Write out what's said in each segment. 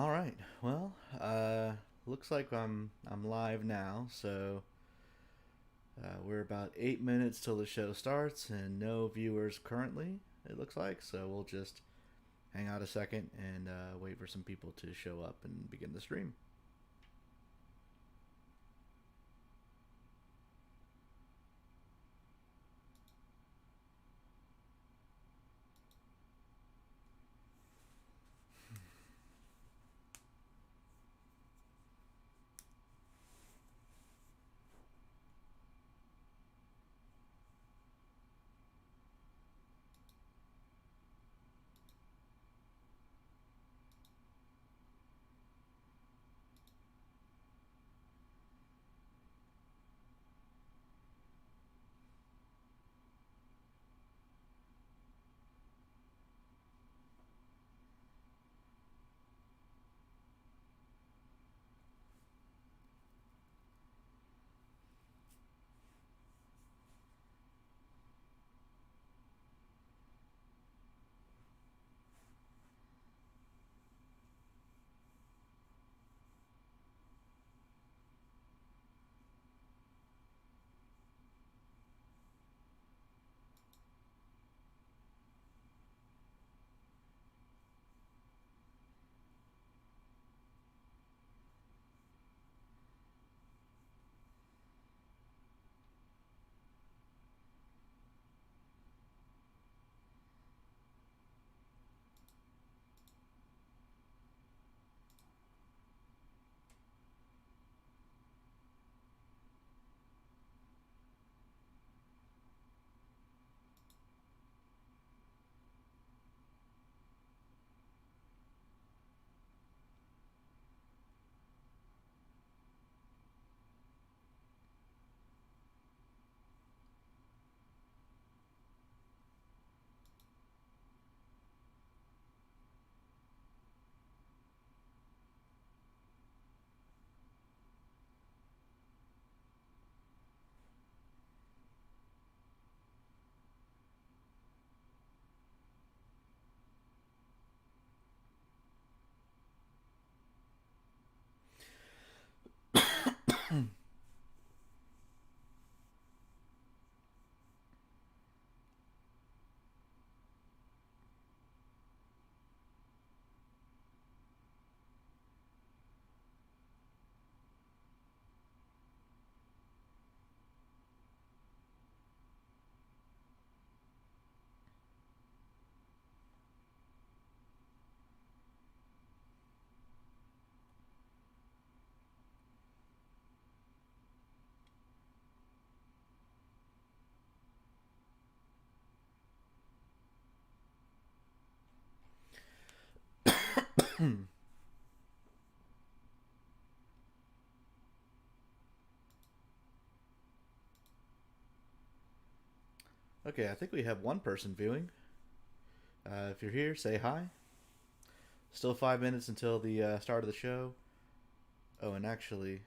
All right. Well, looks like I'm live now. So we're about 8 minutes till the show starts, and no viewers currently. It looks like so. We'll just hang out a second and wait for some people to show up and begin the stream. Okay, I think we have one person viewing. If you're here, say hi. Still 5 minutes until the start of the show. Oh, and actually,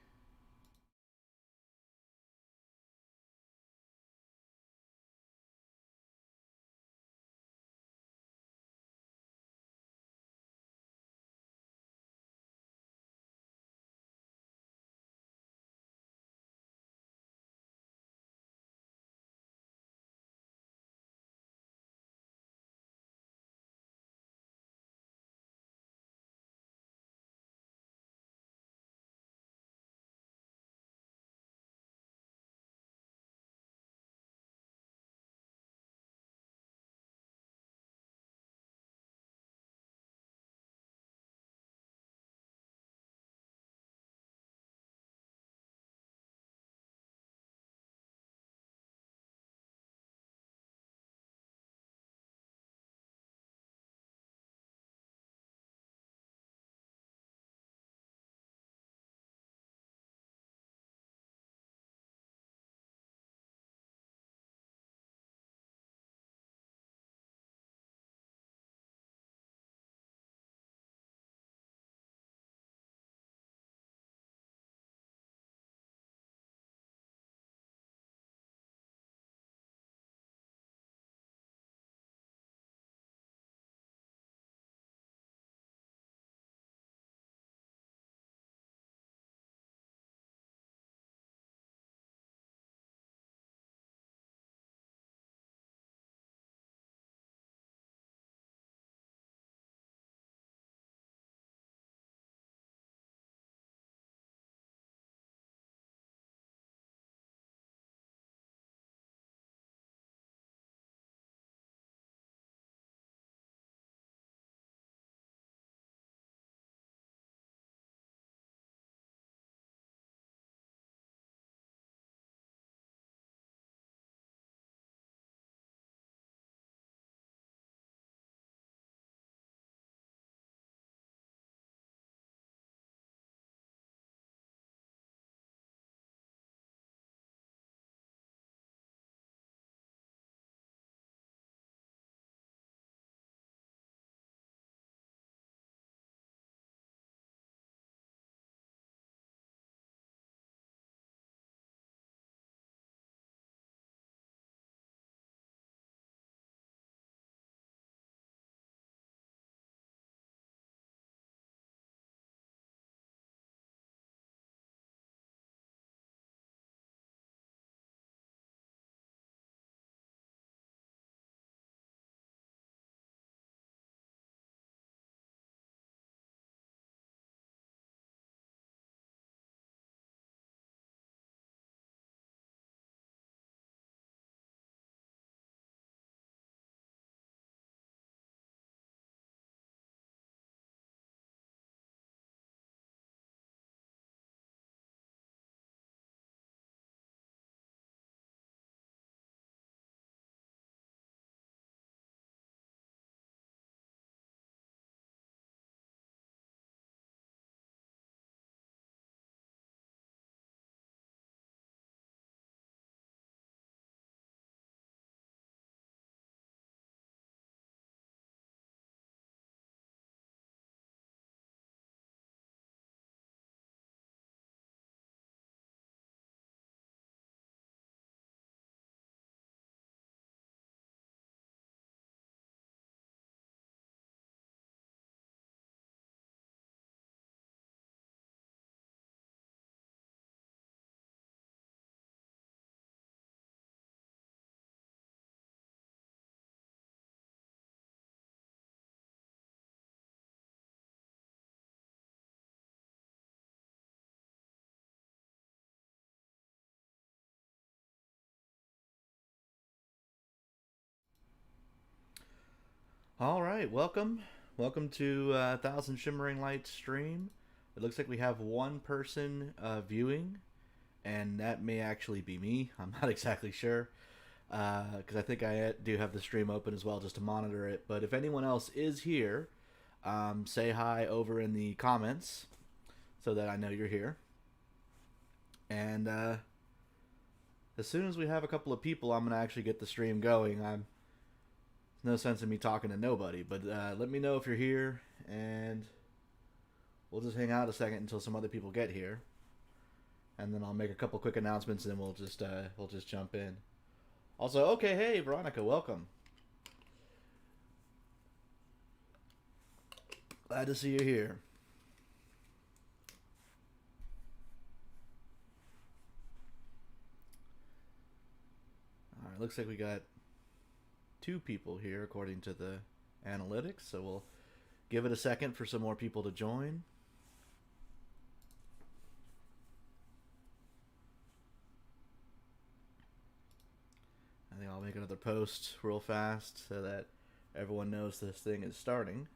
All right, welcome to Thousand Shimmering Lights stream. It looks like we have one person viewing, and that may actually be me. I'm not exactly sure because I think I do have the stream open as well just to monitor it. But if anyone else is here, say hi over in the comments so that I know you're here. And as soon as we have a couple of people, I'm gonna actually get the stream going. No sense in me talking to nobody, but let me know if you're here, and we'll just hang out a second until some other people get here, and then I'll make a couple quick announcements, and then we'll just jump in. Also, okay, hey Veronica, welcome. Glad to see you here. All right, looks like we got two people here according to the analytics, so we'll give it a second for some more people to join. I think I'll make another post real fast so that everyone knows this thing is starting.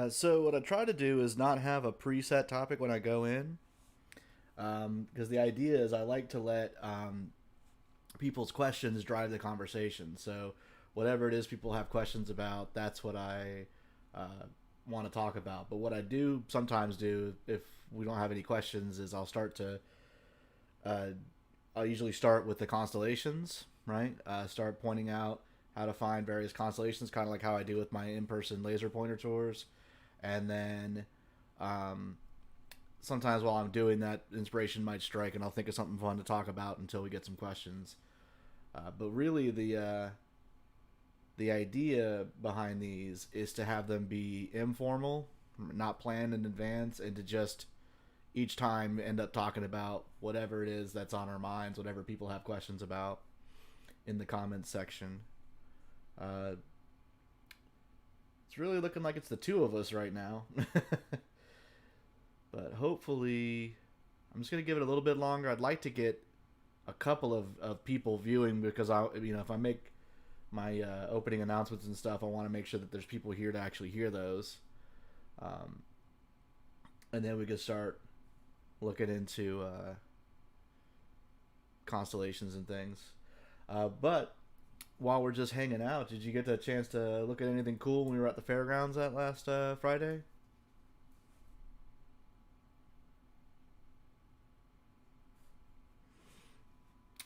So what I try to do is not have a preset topic when I go in, because the idea is I like to let people's questions drive the conversation. So whatever it is people have questions about, that's what I want to talk about. But what I do sometimes do, if we don't have any questions, is uh, I'll usually start with the constellations, right? Start pointing out how to find various constellations, kind of like how I do with my in-person laser pointer tours, and then um, sometimes while I'm doing that, inspiration might strike, and I'll think of something fun to talk about until we get some questions. But really, the idea behind these is to have them be informal, not planned in advance, and to just each time end up talking about whatever it is that's on our minds, whatever people have questions about in the comments section. Uh, it's really looking like it's the two of us right now. But hopefully, I'm just going to give it a little bit longer. I'd like to get a couple of people viewing because if I make my opening announcements and stuff, I want to make sure that there's people here to actually hear those. And then we can start looking into constellations and things. But while we're just hanging out, did you get the chance to look at anything cool when we were at the fairgrounds that last Friday?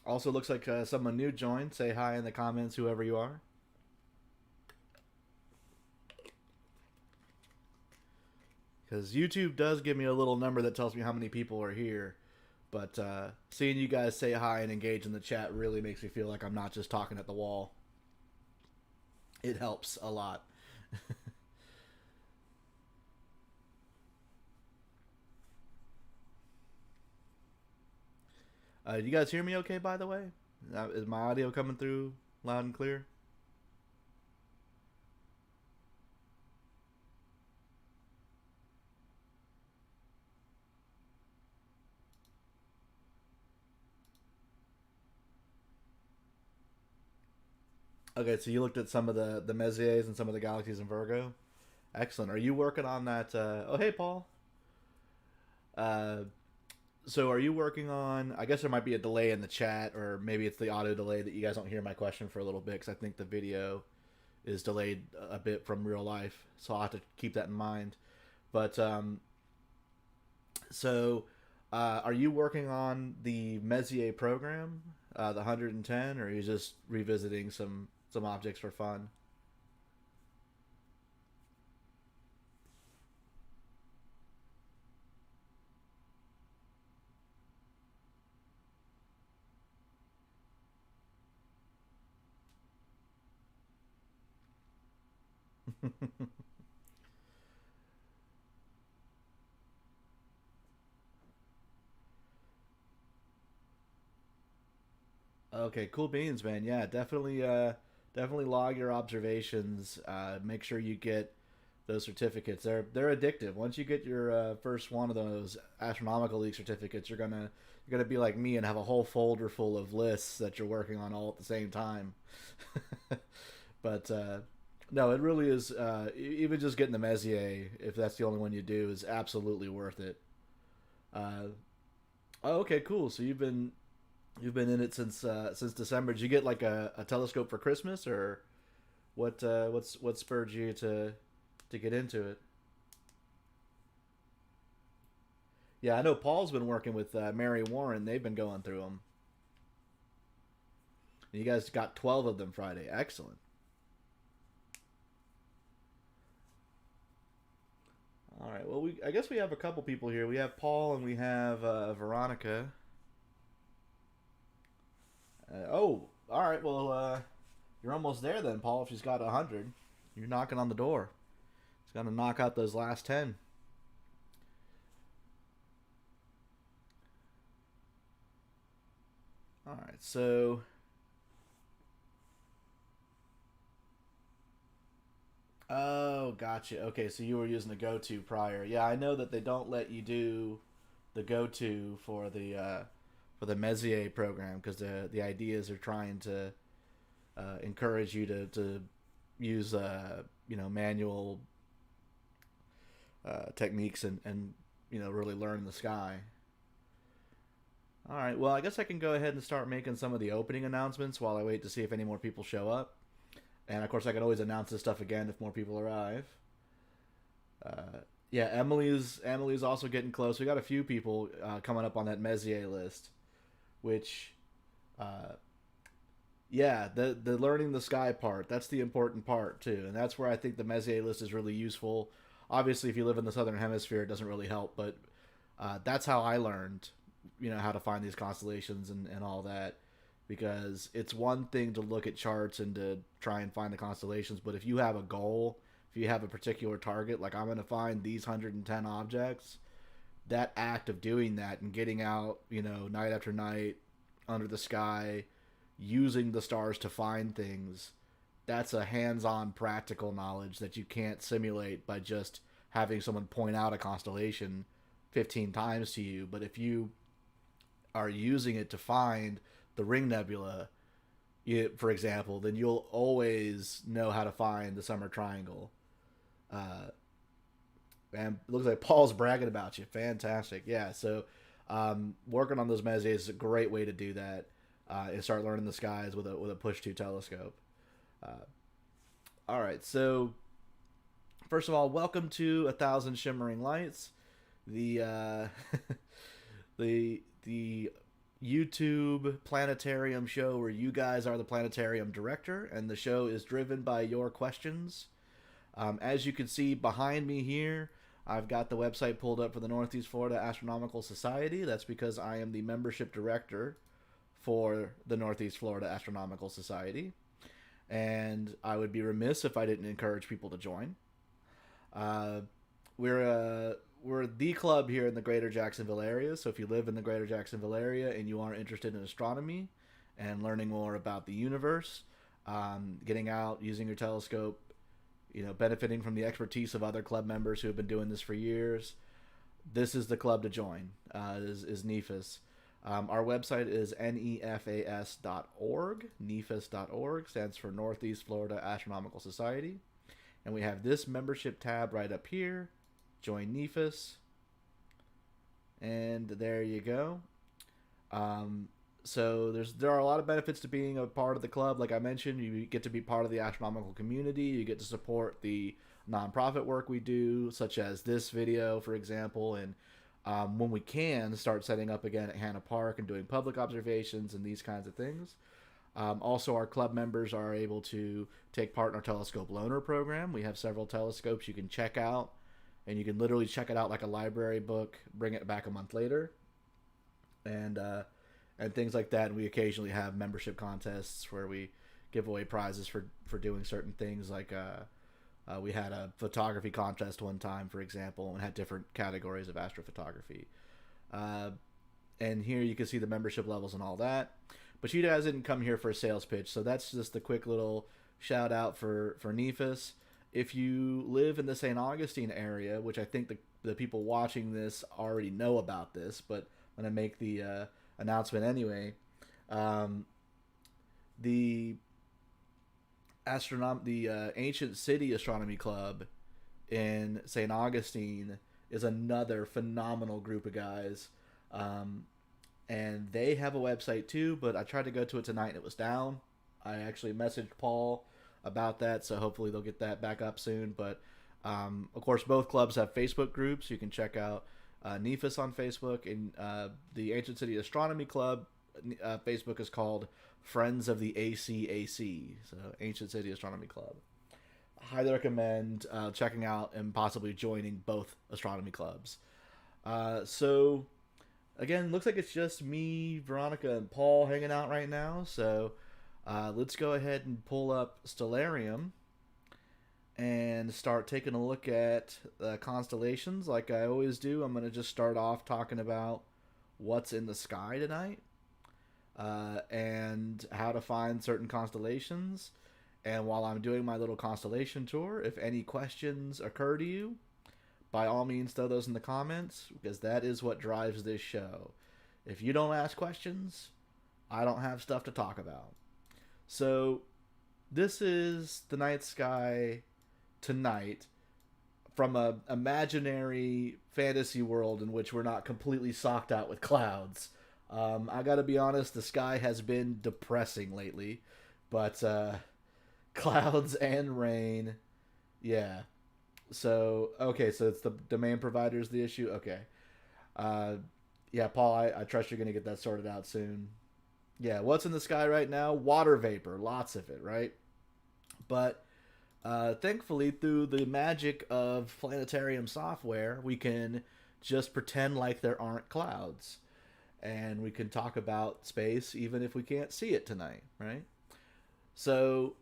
Also, looks like someone new joined. Say hi in the comments, whoever you are. Because YouTube does give me a little number that tells me how many people are here. But seeing you guys say hi and engage in the chat really makes me feel like I'm not just talking at the wall. It helps a lot. You guys hear me okay, by the way? Is my audio coming through loud and clear? Okay, so you looked at some of the Messiers and some of the galaxies in Virgo. Excellent. Are you working on that? Oh, hey, Paul. Uh, so are you working on? I guess there might be a delay in the chat, or maybe it's the audio delay that you guys don't hear my question for a little bit because I think the video is delayed a bit from real life. So I'll have to keep that in mind. But so are you working on the Messier program, the 110, or are you just revisiting some objects for fun? Okay, cool beans, man. Yeah, definitely definitely log your observations. Make sure you get those certificates. They're addictive. Once you get your first one of those astronomical league certificates, you're gonna be like me and have a whole folder full of lists that you're working on all at the same time. But no, it really is. Even just getting the Messier, if that's the only one you do, is absolutely worth it. Uh, oh, okay, cool. So you've been in it since December. Did you get like a telescope for Christmas, or what spurred you to get into it? Yeah, I know Paul's been working with Mary Warren. They've been going through them. And you guys got 12 of them Friday. Excellent. All right. Well, we I guess we have a couple people here. We have Paul and we have Veronica. Oh, all right. Well, you're almost there then, Paul. If she's got 100, you're knocking on the door. She's got to knock out those last 10. All right. So, oh, gotcha. Okay, so you were using the go-to prior. Yeah, I know that they don't let you do the go-to for the Messier program because the ideas are trying to encourage you to use manual techniques and really learn the sky. All right. Well, I guess I can go ahead and start making some of the opening announcements while I wait to see if any more people show up. And of course, I can always announce this stuff again if more people arrive. Yeah, Emily's also getting close. We got a few people coming up on that Messier list, which, uh, yeah, the learning the sky part, that's the important part too, and that's where I think the Messier list is really useful. Obviously, if you live in the southern hemisphere, it doesn't really help, but that's how I learned, how to find these constellations and all that. Because it's one thing to look at charts and to try and find the constellations, but if you have a goal, if you have a particular target, like I'm going to find these 110 objects, that act of doing that and getting out, night after night under the sky, using the stars to find things, that's a hands-on practical knowledge that you can't simulate by just having someone point out a constellation 15 times to you. But if you are using it to find the ring nebula, for example, then you'll always know how to find the summer triangle. uh, and it looks like Paul's bragging about you. Fantastic. Yeah. So, working on those messiers is a great way to do that, and start learning the skies with a push two telescope. Uh, all right. So, first of all, welcome to A Thousand Shimmering Lights, the the YouTube planetarium show where you guys are the planetarium director, and the show is driven by your questions. As you can see behind me here, I've got the website pulled up for the Northeast Florida Astronomical Society. That's because I am the membership director for the Northeast Florida Astronomical Society, and I would be remiss if I didn't encourage people to join. Uh, we're the club here in the Greater Jacksonville area. So if you live in the Greater Jacksonville area and you are interested in astronomy and learning more about the universe, getting out, using your telescope, benefiting from the expertise of other club members who have been doing this for years, this is the club to join. Is NEFAS. Our website is nefas.org. Nefas.org stands for Northeast Florida Astronomical Society. And we have this membership tab right up here. Join NEFAS. And there you go. So there are a lot of benefits to being a part of the club. Like I mentioned, you get to be part of the astronomical community. You get to support the nonprofit work we do, such as this video, for example. And when we can, start setting up again at Hannah Park and doing public observations and these kinds of things. Also, our club members are able to take part in our telescope loaner program. We have several telescopes you can check out, and you can literally check it out like a library book, bring it back a month later, and things like that. And we occasionally have membership contests where we give away prizes for doing certain things, like We had a photography contest one time, for example, and had different categories of astrophotography. Uh, and here you can see the membership levels and all that. But you guys didn't come here for a sales pitch, so that's just a quick little shout out for Nephis. If you live in the St. Augustine area, which I think the people watching this already know about this, but I'm going to make the announcement anyway. Um, the Ancient City Astronomy Club in St. Augustine is another phenomenal group of guys. And they have a website too, but I tried to go to it tonight and it was down. I actually messaged Paul about that, so hopefully they'll get that back up soon. But of course, both clubs have Facebook groups. You can check out Nephis on Facebook, and the Ancient City Astronomy Club Facebook is called Friends of the ACAC, so Ancient City Astronomy Club. Highly recommend checking out and possibly joining both astronomy clubs. So again, looks like it's just me, Veronica, and Paul hanging out right now. So let's go ahead and pull up Stellarium and start taking a look at constellations like I always do. I'm going to just start off talking about what's in the sky tonight and how to find certain constellations. And while I'm doing my little constellation tour, if any questions occur to you, by all means throw those in the comments, because that is what drives this show. If you don't ask questions, I don't have stuff to talk about. So this is the night sky tonight from a imaginary fantasy world in which we're not completely socked out with clouds. I gotta be honest, the sky has been depressing lately, but clouds and rain, yeah. So okay, so it's the domain provider's the issue. Okay, yeah, Paul, I trust you're gonna get that sorted out soon. Yeah, what's in the sky right now? Water vapor, lots of it, right? But thankfully, through the magic of planetarium software, we can just pretend like there aren't clouds, and we can talk about space even if we can't see it tonight, right? So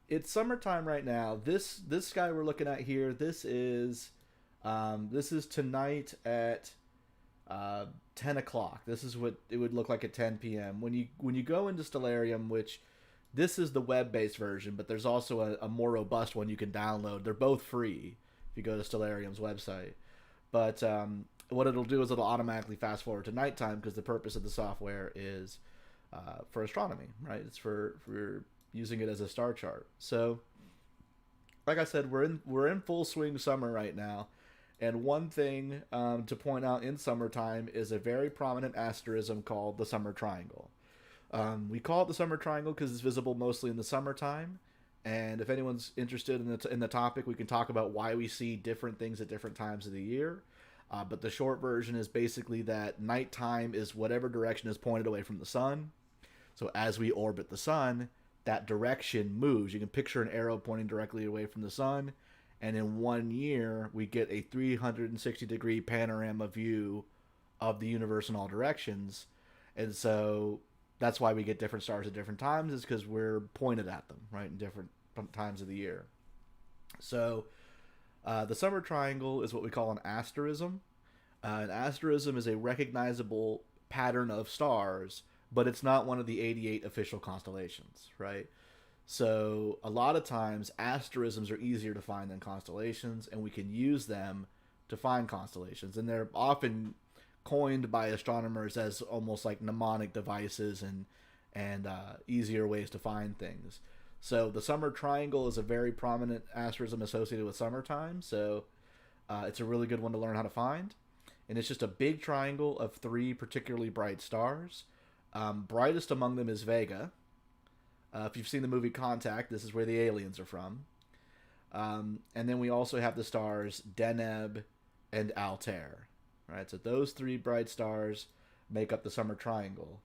it's summertime right now. This sky we're looking at here, this is tonight at 10 o'clock. This is what it would look like at 10 p.m. When you go into Stellarium, which this is the web-based version, but there's also a more robust one you can download. They're both free if you go to Stellarium's website. But what it'll do is it'll automatically fast forward to nighttime, because the purpose of the software is for astronomy, right? It's for using it as a star chart. So, like I said, we're in full swing summer right now, and one thing to point out in summertime is a very prominent asterism called the Summer Triangle. We call it the Summer Triangle because it's visible mostly in the summertime. And if anyone's interested in the topic, we can talk about why we see different things at different times of the year. But the short version is basically that nighttime is whatever direction is pointed away from the sun. So as we orbit the sun, that direction moves. You can picture an arrow pointing directly away from the sun, and in 1 year we get a 360-degree panorama view of the universe in all directions. And so that's why we get different stars at different times, is because we're pointed at them, right, in different times of the year. So the Summer Triangle is what we call an asterism. An asterism is a recognizable pattern of stars, but it's not one of the 88 official constellations, right? So a lot of times asterisms are easier to find than constellations, and we can use them to find constellations. And they're often coined by astronomers as almost like mnemonic devices and easier ways to find things. So the Summer Triangle is a very prominent asterism associated with summertime, so it's a really good one to learn how to find. And it's just a big triangle of 3 particularly bright stars. Brightest among them is Vega. If you've seen the movie Contact, this is where the aliens are from. And then we also have the stars Deneb and Altair. Right, so those 3 bright stars make up the Summer Triangle.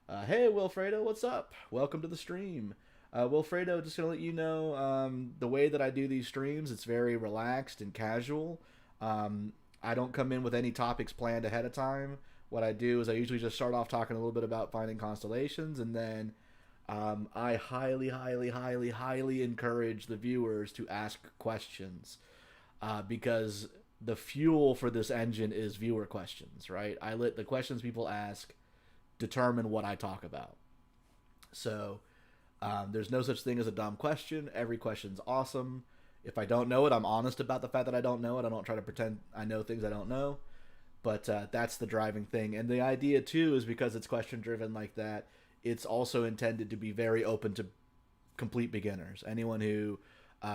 Hey, Wilfredo, what's up? Welcome to the stream. Wilfredo, just going to let you know, the way that I do these streams, it's very relaxed and casual. I don't come in with any topics planned ahead of time. What I do is I usually just start off talking a little bit about finding constellations, and then I highly, highly, highly, highly encourage the viewers to ask questions because the fuel for this engine is viewer questions, right? I let the questions people ask determine what I talk about. So there's no such thing as a dumb question. Every question's awesome. If I don't know it, I'm honest about the fact that I don't know it. I don't try to pretend I know things I don't know. But that's the driving thing. And the idea, too, is because it's question driven like that, it's also intended to be very open to complete beginners. Anyone who,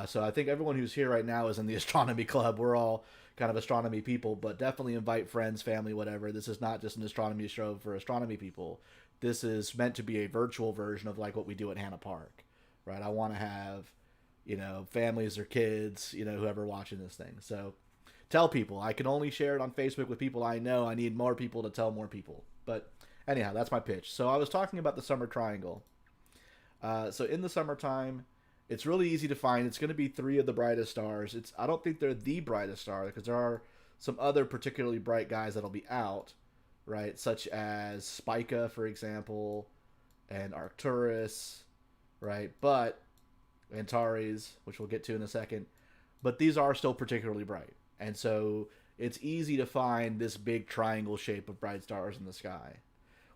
so I think everyone who's here right now is in the astronomy club. We're all kind of astronomy people, but definitely invite friends, family, whatever. This is not just an astronomy show for astronomy people. This is meant to be a virtual version of like what we do at Hannah Park, right? I want to have, families or kids, whoever watching this thing. So tell people. I can only share it on Facebook with people I know. I need more people to tell more people. But anyhow, that's my pitch. So I was talking about the summer triangle. So in the summertime, it's really easy to find. It's going to be three of the brightest stars. I don't think they're the brightest star because there are some other particularly bright guys that'll be out, right? Such as Spica, for example, and Arcturus, right? But Antares, which we'll get to in a second. But these are still particularly bright. And so it's easy to find this big triangle shape of bright stars in the sky.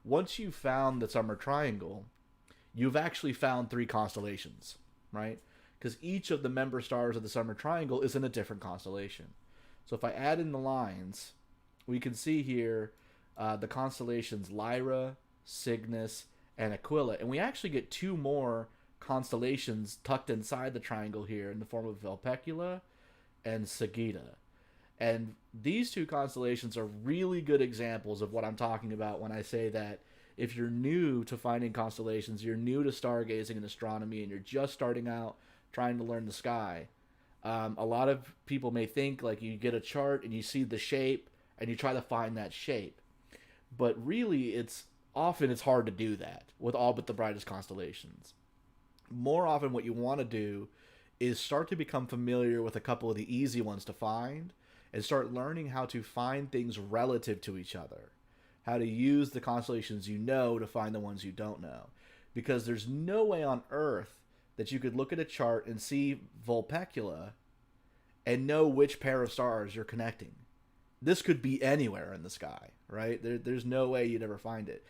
Once you've found the summer triangle, you've actually found three constellations, right? Because each of the member stars of the summer triangle is in a different constellation. So if I add in the lines, we can see here the constellations Lyra, Cygnus, and Aquila. And we actually get two more constellations tucked inside the triangle here in the form of Vulpecula and Sagitta. And these two constellations are really good examples of what I'm talking about when I say that if you're new to finding constellations, you're new to stargazing and astronomy, and you're just starting out trying to learn the sky, a lot of people may think like you get a chart and you see the shape and you try to find that shape. But really, it's hard to do that with all but the brightest constellations. More often, what you want to do is start to become familiar with a couple of the easy ones to find and start learning how to find things relative to each other, how to use the constellations you know to find the ones you don't know. Because there's no way on Earth that you could look at a chart and see Vulpecula and know which pair of stars you're connecting. This could be anywhere in the sky, right? There's no way you'd ever find it.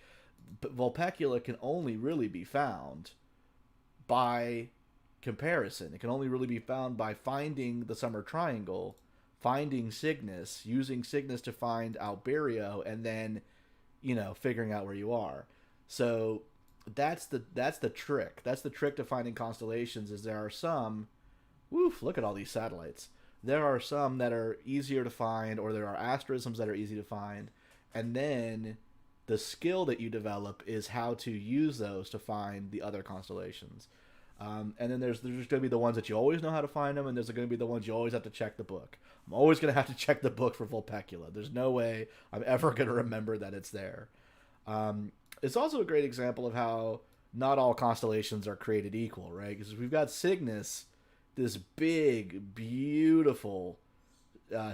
But Vulpecula can only really be found by comparison. It can only really be found by finding the summer triangle, finding Cygnus, using Cygnus to find Alberio, and then, figuring out where you are. So that's the trick. That's the trick to finding constellations. Is there are some, woof, look at all these satellites. There are some that are easier to find, or there are asterisms that are easy to find, and then the skill that you develop is how to use those to find the other constellations. And then there's going to be the ones that you always know how to find them, and there's going to be the ones you always have to check the book. I'm always going to have to check the book for Vulpecula. There's no way I'm ever going to remember that it's there. It's also a great example of how not all constellations are created equal, right? Because we've got Cygnus, this big, beautiful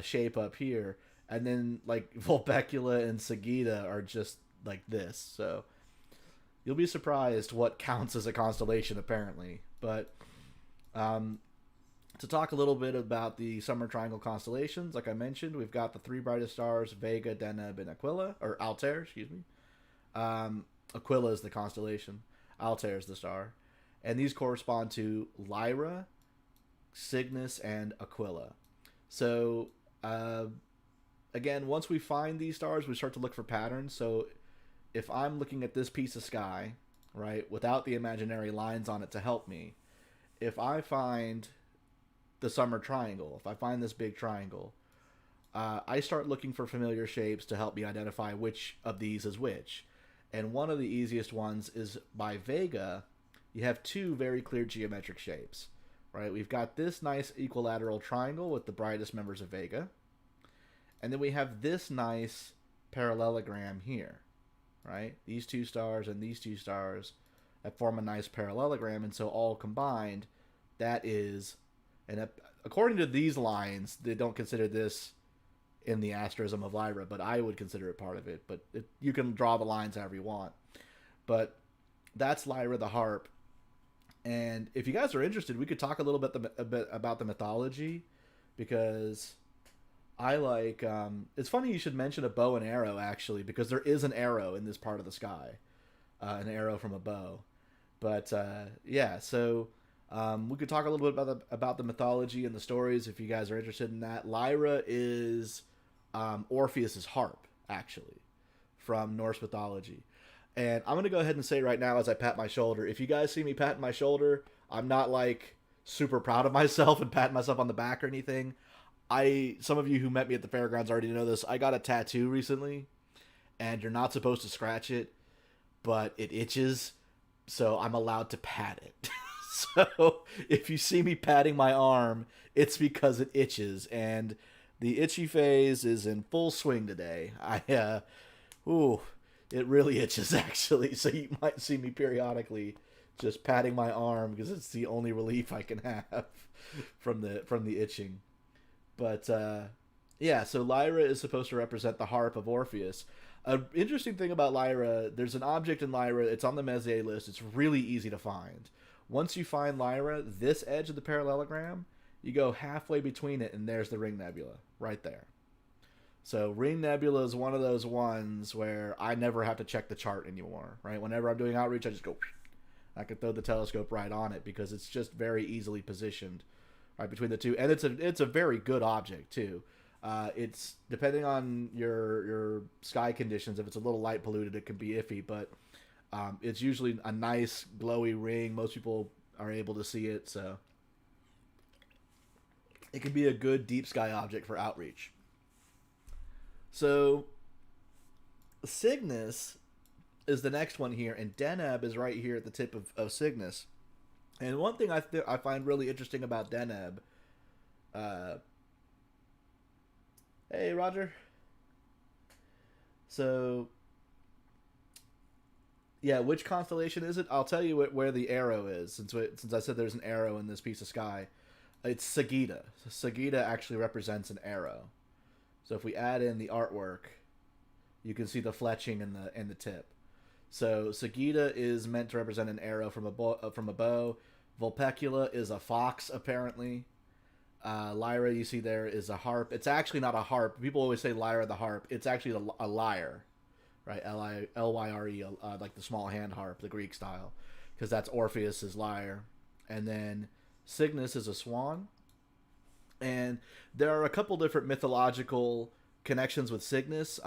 shape up here, and then like Vulpecula and Sagitta are just like this. So you'll be surprised what counts as a constellation, apparently. But to talk a little bit about the Summer Triangle constellations, like I mentioned, we've got the three brightest stars, Vega, Deneb, and Aquila, or Altair, excuse me. Aquila is the constellation. Altair is the star. And these correspond to Lyra, Cygnus, and Aquila. So, again, once we find these stars, we start to look for patterns. So if I'm looking at this piece of sky, right, without the imaginary lines on it to help me, if I find the summer triangle, if I find this big triangle, I start looking for familiar shapes to help me identify which of these is which. And one of the easiest ones is by Vega. You have two very clear geometric shapes, right? We've got this nice equilateral triangle with the brightest members of Vega. And then we have this nice parallelogram here, right? These two stars and these two stars that form a nice parallelogram. And so all combined, that is, and according to these lines, they don't consider this in the asterism of Lyra, but I would consider it part of it. But you can draw the lines however you want. But That's Lyra the harp. And if you guys are interested, we could talk a bit about the mythology, because I like. It's funny you should mention a bow and arrow, actually, because there is an arrow in this part of the sky, an arrow from a bow. But yeah, so we could talk a little bit about the mythology and the stories if you guys are interested in that. Lyra is Orpheus's harp, actually, from Norse mythology. And I'm gonna go ahead and say right now, as I pat my shoulder, if you guys see me patting my shoulder, I'm not like super proud of myself and patting myself on the back or anything. Some of you who met me at the fairgrounds already know this. I got a tattoo recently, and you're not supposed to scratch it, but it itches, so I'm allowed to pat it. So if you see me patting my arm, it's because it itches, and the itchy phase is in full swing today. Ooh, it really itches, actually. So you might see me periodically just patting my arm because it's the only relief I can have from the itching. But yeah, so Lyra is supposed to represent the harp of Orpheus. An interesting thing about Lyra, there's an object in Lyra. It's on the Messier list. It's really easy to find. Once you find Lyra, this edge of the parallelogram, you go halfway between it, and there's the Ring Nebula right there. So Ring Nebula is one of those ones where I never have to check the chart anymore, right? Whenever I'm doing outreach, I just go, I can throw the telescope right on it because it's just very easily positioned right between the two, and it's a very good object too. It's depending on your sky conditions. If it's a little light polluted, it can be iffy, but it's usually a nice glowy ring. Most people are able to see it, so it can be a good deep sky object for outreach. So Cygnus is the next one here, and Deneb is right here at the tip of Cygnus. And one thing I find really interesting about Deneb, hey Roger. So yeah, which constellation is it? I'll tell you where the arrow is, since I said there's an arrow in this piece of sky. It's Sagitta. So Sagitta actually represents an arrow. So if we add in the artwork, you can see the fletching in the tip. So Sagitta is meant to represent an arrow from a bow. Vulpecula is a fox, apparently. Lyra, you see there, is a harp. It's actually not a harp. People always say Lyra the harp. It's actually a lyre, right? Lyre, like the small hand harp, the Greek style, because that's Orpheus's lyre. And then Cygnus is a swan. And there are a couple different mythological connections with Cygnus.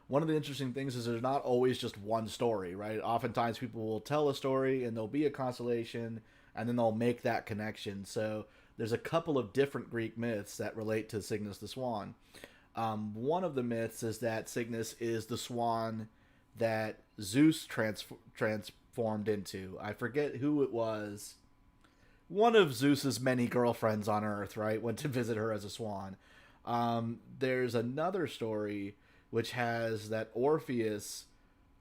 One of the interesting things is there's not always just one story, right? Oftentimes people will tell a story and there'll be a constellation and then they'll make that connection. So there's a couple of different Greek myths that relate to Cygnus the swan. One of the myths is that Cygnus is the swan that Zeus transformed into. I forget who it was. One of Zeus's many girlfriends on Earth, right, went to visit her as a swan. There's another story which has that Orpheus,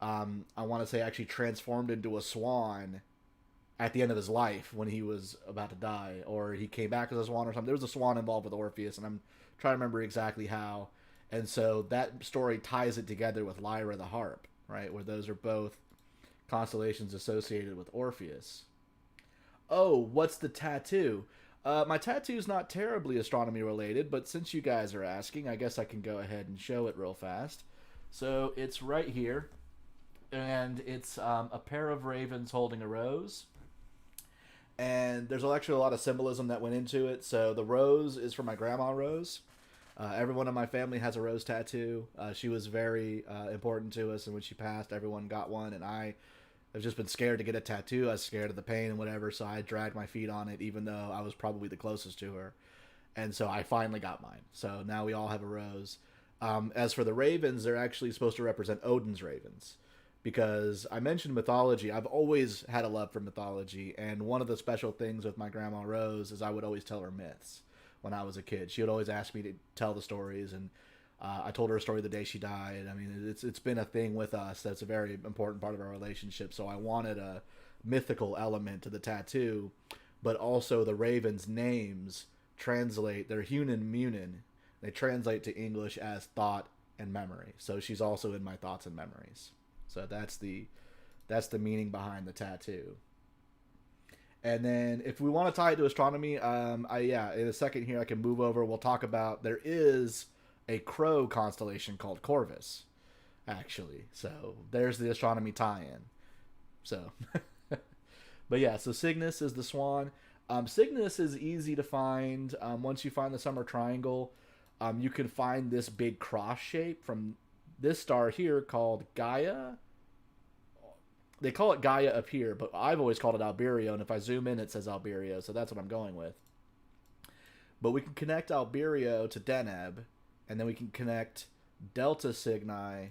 I want to say, actually transformed into a swan at the end of his life when he was about to die, or he came back as a swan or something. There was a swan involved with Orpheus, and I'm trying to remember exactly how. And so that story ties it together with Lyra the harp, right, where those are both constellations associated with Orpheus. Oh, what's the tattoo? My tattoo's not terribly astronomy related, but since you guys are asking, I guess I can go ahead and show it real fast. So it's right here, and it's a pair of ravens holding a rose. And there's actually a lot of symbolism that went into it. So the rose is for my grandma Rose. Everyone in my family has a rose tattoo. She was very important to us, and when she passed, everyone got one, and I've just been scared to get a tattoo. I was scared of the pain and whatever, so I dragged my feet on it, even though I was probably the closest to her. And so I finally got mine. So now we all have a rose. As for the ravens, they're actually supposed to represent Odin's ravens. Because I mentioned mythology. I've always had a love for mythology. And one of the special things with my grandma Rose is I would always tell her myths when I was a kid. She would always ask me to tell the stories, and I told her a story the day she died. I mean, it's been a thing with us. That's a very important part of our relationship. So I wanted a mythical element to the tattoo, but also the ravens' names translate. They're Hunan Munin. They translate to English as thought and memory. So she's also in my thoughts and memories. So that's the That's the meaning behind the tattoo. And then if we want to tie it to astronomy, in a second here I can move over. We'll talk about there is a crow constellation called Corvus, actually. So there's the astronomy tie-in. So, but yeah, so Cygnus is the swan. Cygnus is easy to find. Once you find the summer triangle, you can find this big cross shape from this star here called Gaia. They call it Gaia up here, but I've always called it Alberio, and if I zoom in, it says Alberio, so that's what I'm going with. But we can connect Alberio to Deneb, and then we can connect Delta Cygni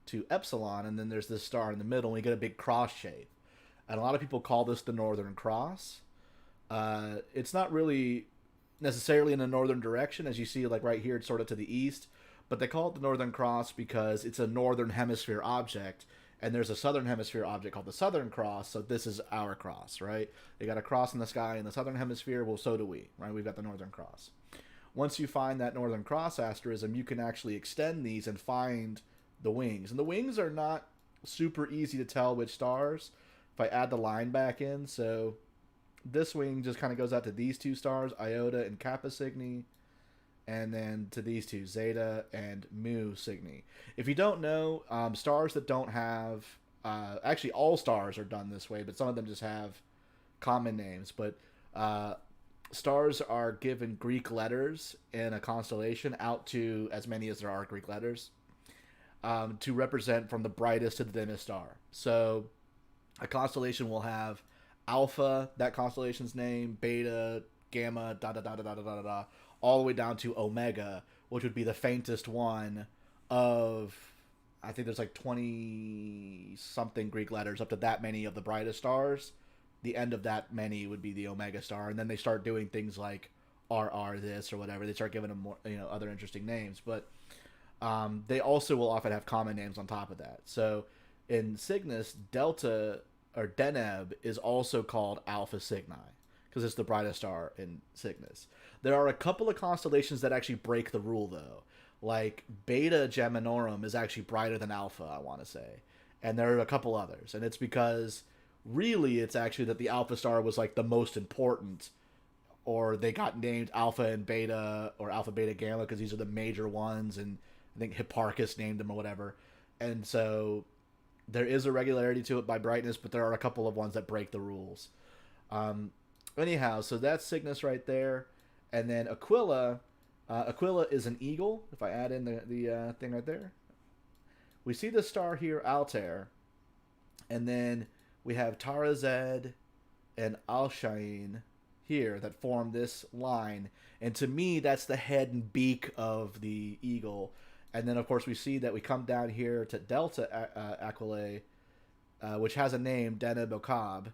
to Epsilon, and then there's this star in the middle, and we get a big cross shape. And a lot of people call this the Northern Cross. It's not really necessarily in the northern direction, as you see, like right here, it's sort of to the east, but they call it the Northern Cross because it's a northern hemisphere object, and there's a southern hemisphere object called the Southern Cross, so this is our cross, right? They got a cross in the sky in the southern hemisphere, well, so do we, right? We've got the Northern Cross. Once you find that Northern Cross asterism, you can actually extend these and find the wings. And the wings are not super easy to tell which stars. If I add the line back in, so this wing just kind of goes out to these two stars, Iota and Kappa Cygni, and then to these two, Zeta and Mu Cygni. If you don't know, stars that don't have, actually all stars are done this way, but some of them just have common names. But stars are given Greek letters in a constellation out to as many as there are Greek letters to represent from the brightest to the dimmest star. So a constellation will have Alpha, that constellation's name, Beta, Gamma, da da da da da da da da, all the way down to Omega, which would be the faintest one of, I think there's like 20 something Greek letters, up to that many of the brightest stars. The end of that many would be the Omega star, and then they start doing things like RR this or whatever. They start giving them more, other interesting names, but they also will often have common names on top of that. So in Cygnus, Delta or Deneb is also called Alpha Cygni because it's the brightest star in Cygnus. There are a couple of constellations that actually break the rule, though. Like Beta Geminorum is actually brighter than Alpha, I want to say. And there are a couple others. And it's because really it's actually that the Alpha star was like the most important, or they got named Alpha and Beta or Alpha Beta Gamma because these are the major ones, and I think Hipparchus named them or whatever. And so there is a regularity to it by brightness, but there are a couple of ones that break the rules. Anyhow, so that's Cygnus right there. And then Aquila, Aquila is an eagle. If I add in the thing right there, we see the star here, Altair, and then we have Tarazed and Alshine here that form this line. And to me, that's the head and beak of the eagle. And then, of course, we see that we come down here to Delta Aquilae, which has a name, Deneb Okab.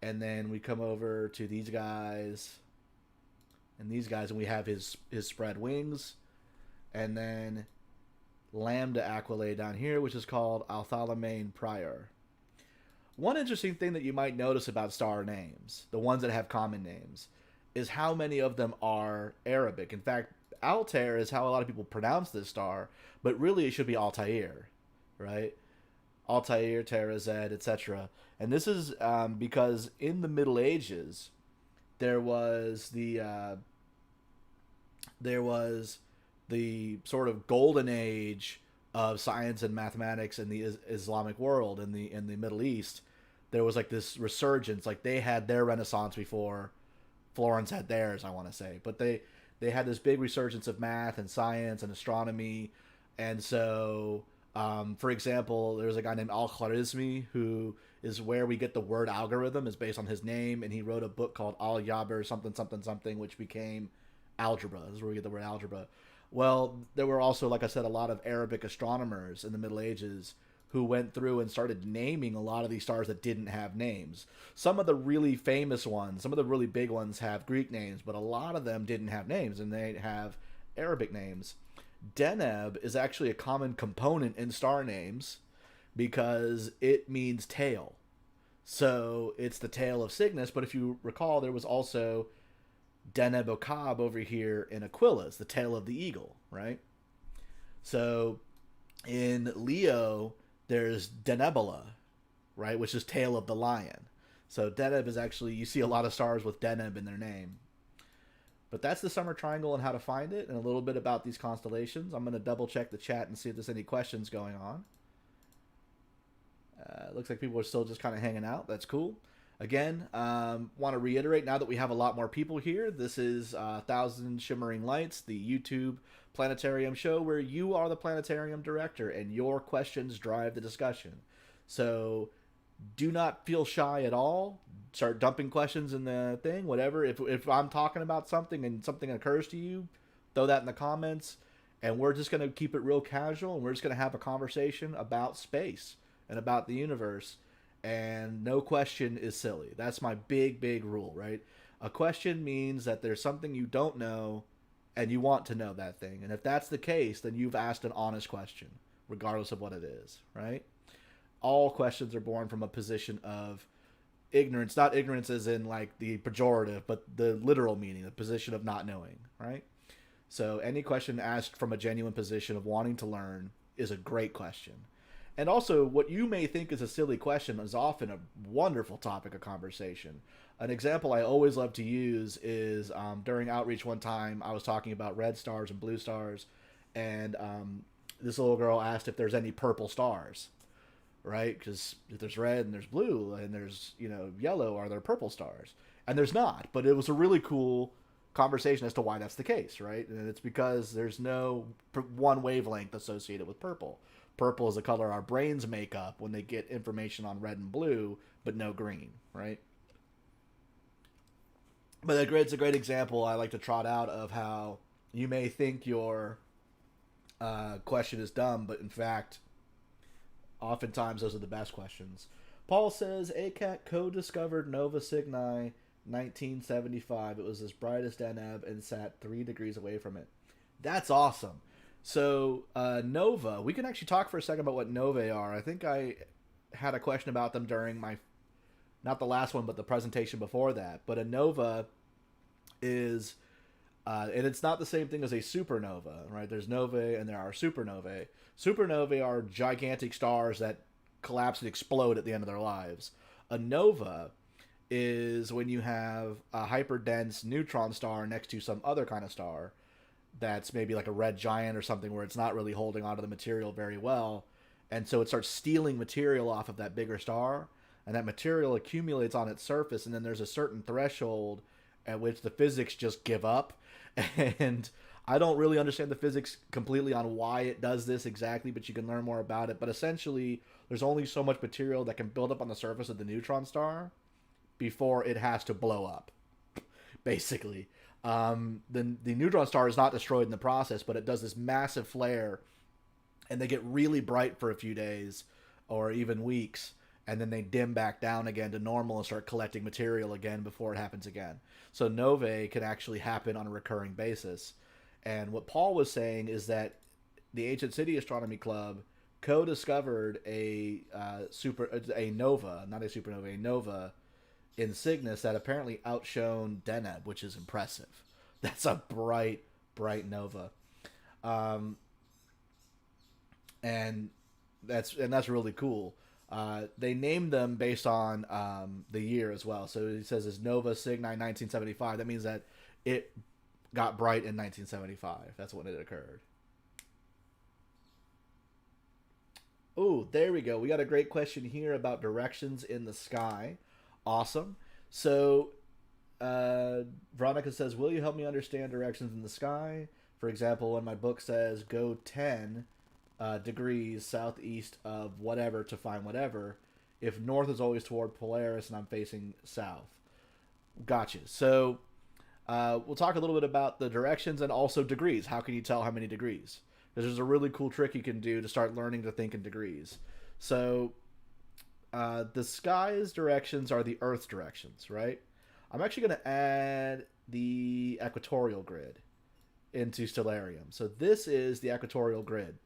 And then we come over to these guys and these guys, and we have his spread wings. And then Lambda Aquilae down here, which is called Althalamane Prior. One interesting thing that you might notice about star names, the ones that have common names, is how many of them are Arabic. In fact, Altair is how a lot of people pronounce this star, but really it should be Altair, right? Altair, Tarazed, etc. And this is because in the Middle Ages, there was the sort of golden age of science and mathematics in the Islamic world, in the Middle East. There was like this resurgence, like they had their Renaissance before Florence had theirs, I want to say, but they had this big resurgence of math and science and astronomy. And so, for example, there's a guy named Al-Khwarizmi, who is where we get the word algorithm, is based on his name, and he wrote a book called Al-Yaber something something something, which became algebra. This is where we get the word algebra. Well, there were also, like I said, a lot of Arabic astronomers in the Middle Ages who went through and started naming a lot of these stars that didn't have names. Some of the really famous ones, some of the really big ones have Greek names, but a lot of them didn't have names, and they have Arabic names. Deneb is actually a common component in star names because it means tail. So it's the tail of Cygnus, but if you recall, there was also Deneb Okab over here in Aquila's, the tail of the eagle, right? So in Leo, there's Denebola, right? Which is tail of the lion. So Deneb is actually, you see a lot of stars with Deneb in their name. But that's the summer triangle and how to find it, and a little bit about these constellations. I'm going to double check the chat and see if there's any questions going on. Looks like people are still just kind of hanging out. That's cool. Again, want to reiterate now that we have a lot more people here. This is Thousand Shimmering Lights, the YouTube planetarium show where you are the planetarium director and your questions drive the discussion. So do not feel shy at all. Start dumping questions in the thing, whatever. If I'm talking about something and something occurs to you, throw that in the comments. And we're just going to keep it real casual, and we're just going to have a conversation about space and about the universe. And no question is silly. That's my big rule, right? A question means that there's something you don't know and you want to know that thing. And if that's the case, then you've asked an honest question, regardless of what it is, right? All questions are born from a position of ignorance, not ignorance as in like the pejorative, but the literal meaning, the position of not knowing, right? So any question asked from a genuine position of wanting to learn is a great question. And also, what you may think is a silly question is often a wonderful topic of conversation. An example I always love to use is during outreach one time, I was talking about red stars and blue stars, and this little girl asked if there's any purple stars, right? Because if there's red and there's blue and there's, yellow, are there purple stars? And there's not, but it was a really cool conversation as to why that's the case, right? And it's because there's no one wavelength associated with purple. Purple is a color our brains make up when they get information on red and blue, but no green, right? But it's a great example I like to trot out of how you may think your question is dumb, but in fact, oftentimes those are the best questions. Paul says, ACAT co-discovered Nova Cygni 1975. It was as bright as Deneb and sat 3 degrees away from it. That's awesome. So, Nova, we can actually talk for a second about what novae are. I think I had a question about them during my, not the last one, but the presentation before that. But a nova is, and it's not the same thing as a supernova, right? There's novae and there are supernovae. Supernovae are gigantic stars that collapse and explode at the end of their lives. A nova is when you have a hyperdense neutron star next to some other kind of star that's maybe like a red giant or something where it's not really holding onto the material very well. And so it starts stealing material off of that bigger star, and that material accumulates on its surface, and then there's a certain threshold at which the physics just give up. And I don't really understand the physics completely on why it does this exactly, but you can learn more about it. But essentially, there's only so much material that can build up on the surface of the neutron star before it has to blow up, basically. The neutron star is not destroyed in the process, but it does this massive flare, and they get really bright for a few days or even weeks, and then they dim back down again to normal and start collecting material again before it happens again. So novae can actually happen on a recurring basis. And what Paul was saying is that the Ancient City Astronomy Club co-discovered a nova, not a supernova, a nova in Cygnus that apparently outshone Deneb, which is impressive. That's a bright nova, and that's really cool. They named them based on the year as well. So he says it's Nova Cygni 1975. That means that it got bright in 1975. That's when it occurred. Oh, there we go. We got a great question here about directions in the sky. Awesome. So, Veronica says, will you help me understand directions in the sky? For example, when my book says go 10 degrees southeast of whatever to find whatever, if north is always toward Polaris and I'm facing south. Gotcha. So, we'll talk a little bit about the directions and also degrees. How can you tell how many degrees? Because there's a really cool trick you can do to start learning to think in degrees. So, the sky's directions are the Earth's directions, right? I'm actually going to add the equatorial grid into Stellarium. So this is the equatorial grid.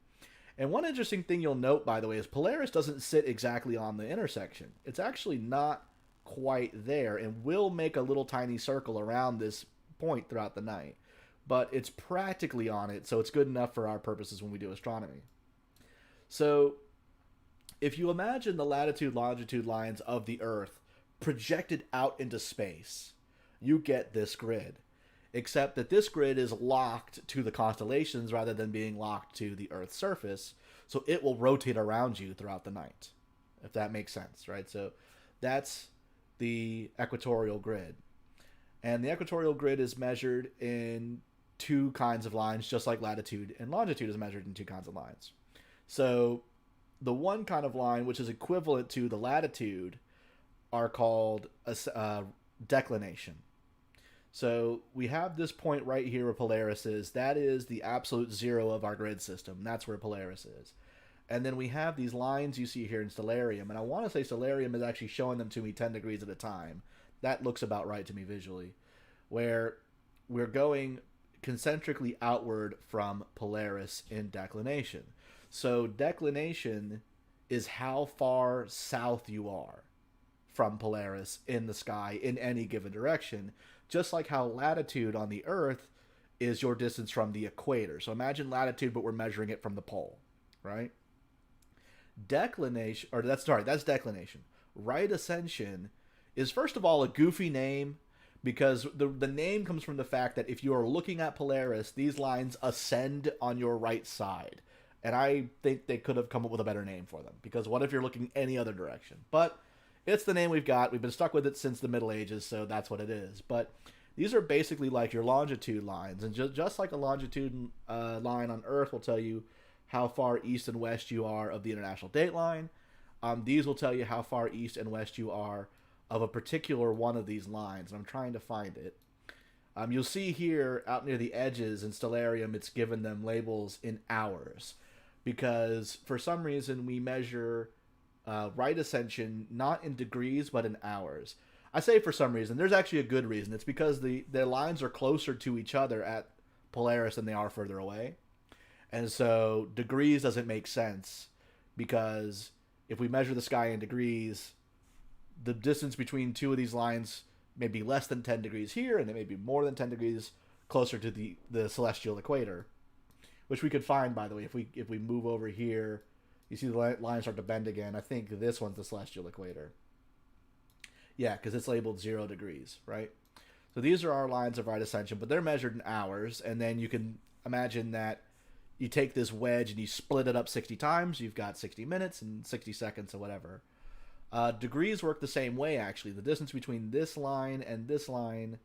And one interesting thing you'll note, by the way, is Polaris doesn't sit exactly on the intersection. It's actually not quite there and will make a little tiny circle around this point throughout the night. But it's practically on it, so it's good enough for our purposes when we do astronomy. So if you imagine the latitude longitude lines of the Earth projected out into space, you get this grid. Except that this grid is locked to the constellations rather than being locked to the Earth's surface, so it will rotate around you throughout the night, if that makes sense, right? So that's the equatorial grid. And the equatorial grid is measured in two kinds of lines, just like latitude and longitude is measured in two kinds of lines. So the one kind of line, which is equivalent to the latitude, are called a declination. So we have this point right here where Polaris is. That is the absolute zero of our grid system. That's where Polaris is. And then we have these lines you see here in Stellarium. And I want to say Stellarium is actually showing them to me 10 degrees at a time. That looks about right to me visually. Where we're going concentrically outward from Polaris in declination. So declination is how far south you are from Polaris in the sky in any given direction. Just like how latitude on the Earth is your distance from the equator. So imagine latitude, but we're measuring it from the pole, right? Declination, or that's declination. Right ascension is, first of all, a goofy name because the name comes from the fact that if you are looking at Polaris, these lines ascend on your right side. And I think they could have come up with a better name for them, because what if you're looking any other direction? But it's the name we've got. We've been stuck with it since the Middle Ages, so that's what it is. But these are basically like your longitude lines. And just like a longitude line on Earth will tell you how far east and west you are of the international date line, these will tell you how far east and west you are of a particular one of these lines. And I'm trying to find it. You'll see here out near the edges in Stellarium, it's given them labels in hours. Because for some reason we measure right ascension not in degrees but in hours. I say for some reason. There's actually a good reason. It's because their lines are closer to each other at Polaris than they are further away. And so degrees doesn't make sense, because if we measure the sky in degrees, the distance between two of these lines may be less than 10 degrees here, and it may be more than 10 degrees closer to the celestial equator, which we could find, by the way, if we move over here. You see the lines start to bend again. I think this one's the celestial equator. Yeah, because it's labeled 0 degrees, right? So these are our lines of right ascension, but they're measured in hours. And then you can imagine that you take this wedge and you split it up 60 times. You've got 60 minutes and 60 seconds or whatever. Degrees work the same way, actually. The distance between this line and this line,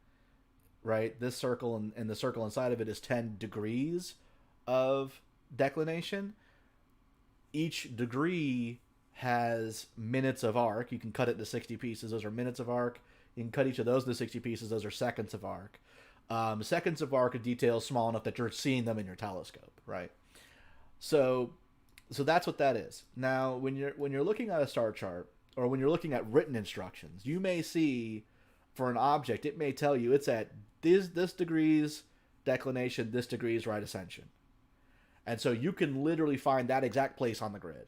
right, this circle and the circle inside of it is 10 degrees of declination. Each degree has minutes of arc. You can cut it into 60 pieces. Those are minutes of arc. You can cut each of those into 60 pieces. Those are seconds of arc. Seconds of arc are details small enough that you're seeing them in your telescope, right? So that's what that is. Now, when you're looking at a star chart, or when you're looking at written instructions, you may see for an object, it may tell you it's at this degrees declination, this degrees right ascension. And so you can literally find that exact place on the grid,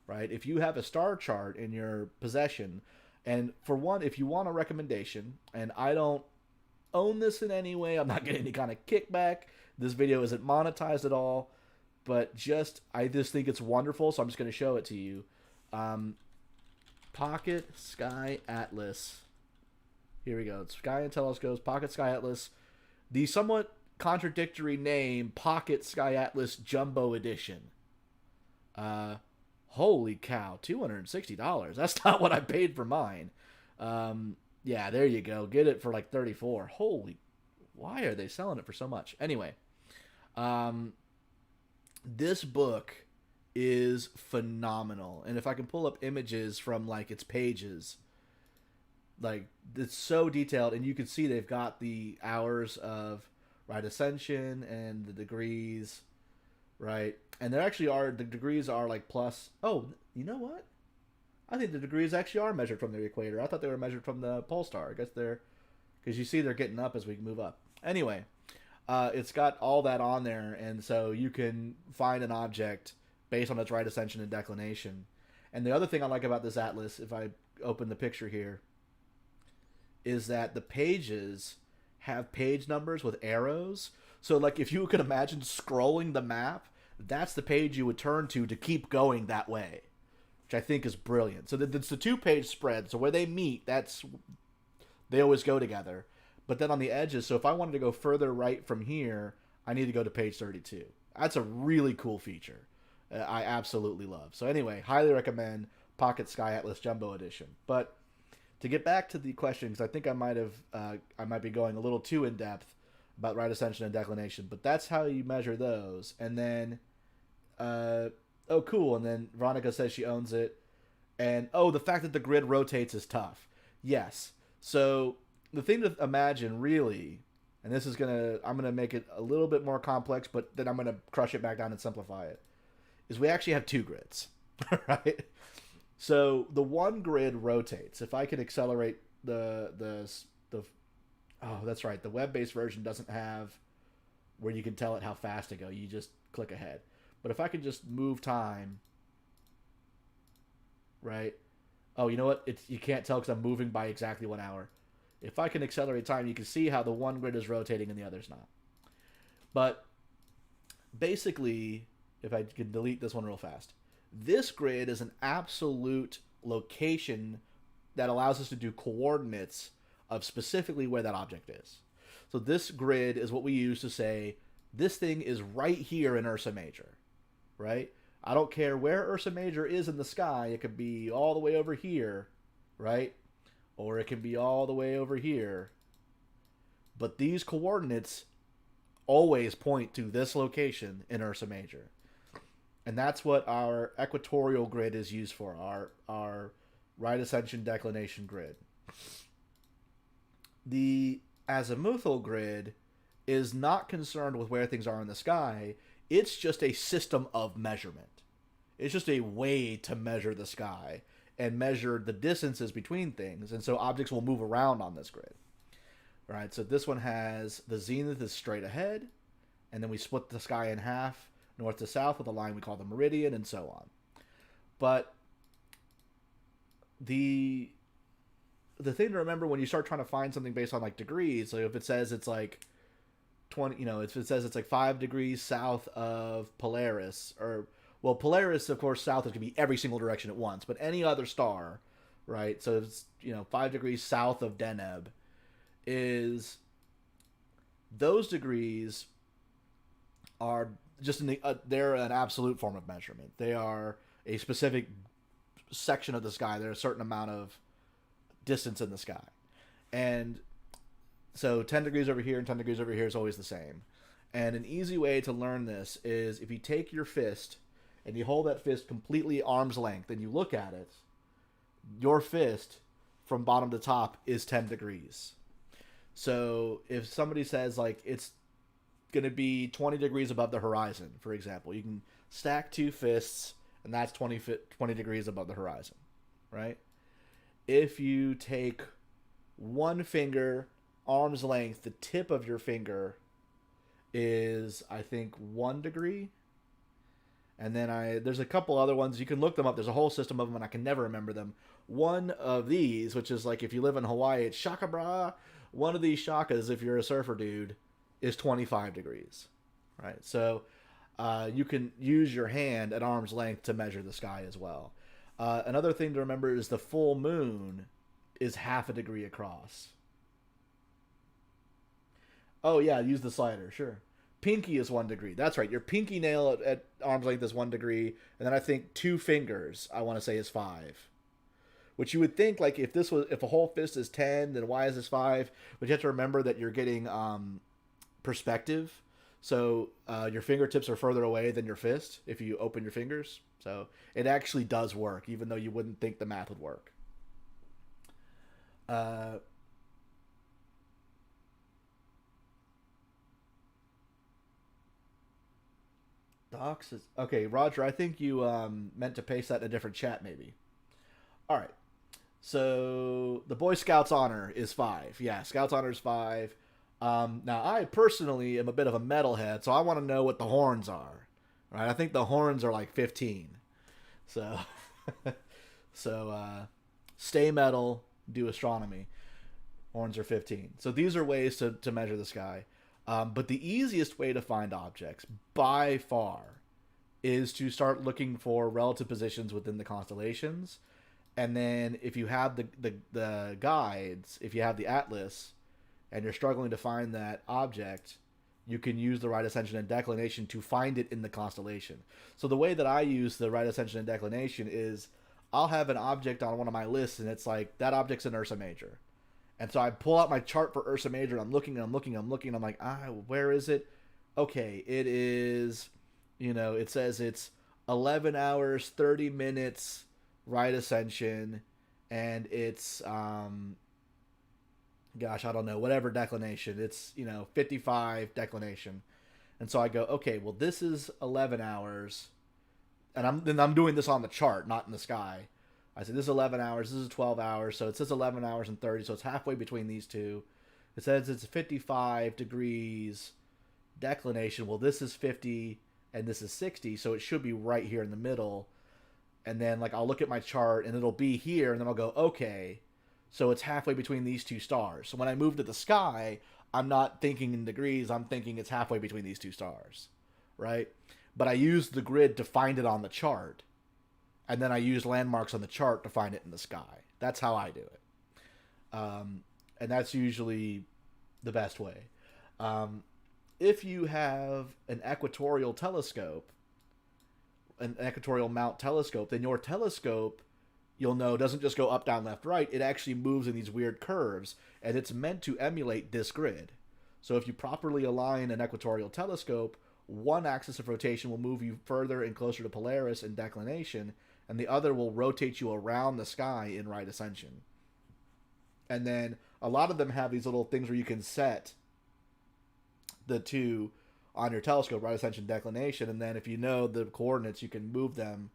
right? If you have a star chart in your possession, and for one, if you want a recommendation, and I don't own this in any way, I'm not getting any kind of kickback, this video isn't monetized at all, but I just think it's wonderful, so I'm just going to show it to you. Pocket Sky Atlas. Here we go. It's Sky and Telescopes, Pocket Sky Atlas. The somewhat contradictory name, Pocket Sky Atlas Jumbo Edition. Holy cow, $260. That's not what I paid for mine. Yeah, there you go. Get it for like $34. Holy, why are they selling it for so much? Anyway, this book is phenomenal. And if I can pull up images from like its pages, like it's so detailed, and you can see they've got the hours of right ascension and the degrees, right? And there actually are, the degrees are like plus, oh, you know what? I think the degrees actually are measured from the equator. I thought they were measured from the pole star. I guess they're, because you see they're getting up as we move up. Anyway, it's got all that on there, and so you can find an object based on its right ascension and declination. And the other thing I like about this atlas, if I open the picture here, is that the pages have page numbers with arrows. So like if you could imagine scrolling the map, that's the page you would turn to keep going that way. which I think is brilliant. So it's the 2-page spread. So where they meet, they always go together. But then on the edges, so if I wanted to go further right from here, I need to go to page 32. That's a really cool feature. I absolutely love. So anyway, highly recommend Pocket Sky Atlas Jumbo Edition. But to get back to the question, because I think I might be going a little too in depth about right ascension and declination, but that's how you measure those. And then, oh cool. And then Veronica says she owns it. And oh, the fact that the grid rotates is tough. Yes. So the thing to imagine really, and I'm gonna make it a little bit more complex, but then I'm gonna crush it back down and simplify it, is we actually have 2 grids, right? So the one grid rotates. If I can accelerate the oh, that's right. The web-based version doesn't have where you can tell it how fast to go. You just click ahead. But if I could just move time, right? Oh, you know what? You can't tell because I'm moving by exactly 1 hour. If I can accelerate time, you can see how the one grid is rotating and the other's not. But basically, if I can delete this one real fast, this grid is an absolute location that allows us to do coordinates of specifically where that object is. So this grid is what we use to say, this thing is right here in Ursa Major, right? I don't care where Ursa Major is in the sky. It could be all the way over here, right? Or it can be all the way over here. But these coordinates always point to this location in Ursa Major. And that's what our equatorial grid is used for, our right ascension declination grid. The azimuthal grid is not concerned with where things are in the sky. It's just a system of measurement. It's just a way to measure the sky and measure the distances between things. And so objects will move around on this grid. All right, so this one has the zenith is straight ahead, and then we split the sky in half, north to south, with a line we call the meridian, and so on. But the thing to remember when you start trying to find something based on like degrees, so if it says it's like 20, if it says it's like 5 degrees south of Polaris, or well, Polaris, of course, south is going to be every single direction at once, but any other star, right? So it's 5 degrees south of Deneb, is those degrees are just they're an absolute form of measurement. They are a specific section of the sky. There's a certain amount of distance in the sky. And so 10 degrees over here and 10 degrees over here is always the same. And an easy way to learn this is if you take your fist and you hold that fist completely arm's length and you look at it, your fist from bottom to top is 10 degrees. So if somebody says like it's going to be 20 degrees above the horizon, for example, you can stack 2 fists and that's 20 degrees above the horizon, right? If you take one finger, arm's length, the tip of your finger is, I think, 1 degree. And then there's a couple other ones. You can look them up. There's a whole system of them, and I can never remember them. One of these, which is like if you live in Hawaii, it's shaka bra. One of these shakas, if you're a surfer dude, is 25 degrees, right? So you can use your hand at arm's length to measure the sky as well. Another thing to remember is the full moon is half a degree across. Oh, yeah, use the slider, sure. Pinky is 1 degree. That's right. Your pinky nail at arm's length is 1 degree. And then I think 2 fingers, I want to say, is 5. Which you would think, like, if a whole fist is 10, then why is this 5? But you have to remember that you're getting perspective. So your fingertips are further away than your fist if you open your fingers. So it actually does work, even though you wouldn't think the math would work. Docs is okay, Roger. I think you meant to paste that in a different chat, maybe. All right. So the Boy Scouts honor is 5. Yeah, Scouts honor is 5. Now I personally am a bit of a metalhead, so I want to know what the horns are. Right? I think the horns are like 15. So, stay metal, do astronomy. Horns are 15. So these are ways to measure the sky. But the easiest way to find objects, by far, is to start looking for relative positions within the constellations. And then if you have the guides, if you have the atlas, and you're struggling to find that object, you can use the right ascension and declination to find it in the constellation. So the way that I use the right ascension and declination is I'll have an object on one of my lists, and it's like that object's in Ursa Major. And so I pull out my chart for Ursa Major, and I'm looking, and I'm looking, and I'm looking, and I'm like, where is it? Okay, it is, it says it's 11 hours, 30 minutes, right ascension, and it's, gosh, I don't know, whatever declination. It's, 55 declination. And so I go, okay, well, this is 11 hours, and I'm doing this on the chart, not in the sky. I said, this is 11 hours, this is 12 hours, so it says 11 hours and 30, so it's halfway between these two. It says it's 55 degrees declination. Well, this is 50 and this is 60, so it should be right here in the middle. And then, like, I'll look at my chart, and it'll be here, and then I'll go, okay, so it's halfway between these two stars. So when I move to the sky, I'm not thinking in degrees, I'm thinking it's halfway between these two stars, right? But I use the grid to find it on the chart. And then I use landmarks on the chart to find it in the sky. That's how I do it. And that's usually the best way. If you have an equatorial telescope, an equatorial mount telescope, then your telescope, you'll know, doesn't just go up, down, left, right. It actually moves in these weird curves, and it's meant to emulate this grid. So if you properly align an equatorial telescope, one axis of rotation will move you further and closer to Polaris in declination, and the other will rotate you around the sky in right ascension. And then a lot of them have these little things where you can set the two on your telescope, right ascension, declination, and then if you know the coordinates, you can move them,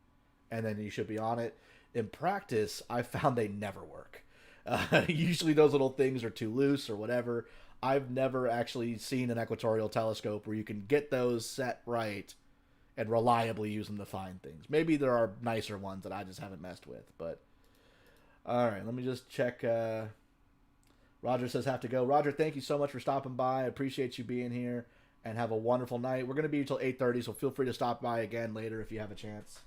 and then you should be on it. In practice, I found they never work. Usually those little things are too loose or whatever. I've never actually seen an equatorial telescope where you can get those set right and reliably use them to find things. Maybe there are nicer ones that I just haven't messed with, but all right, let me just check. Roger says have to go. Roger, thank you so much for stopping by. I appreciate you being here, and have a wonderful night. We're going to be until 8:30, so feel free to stop by again later if you have a chance.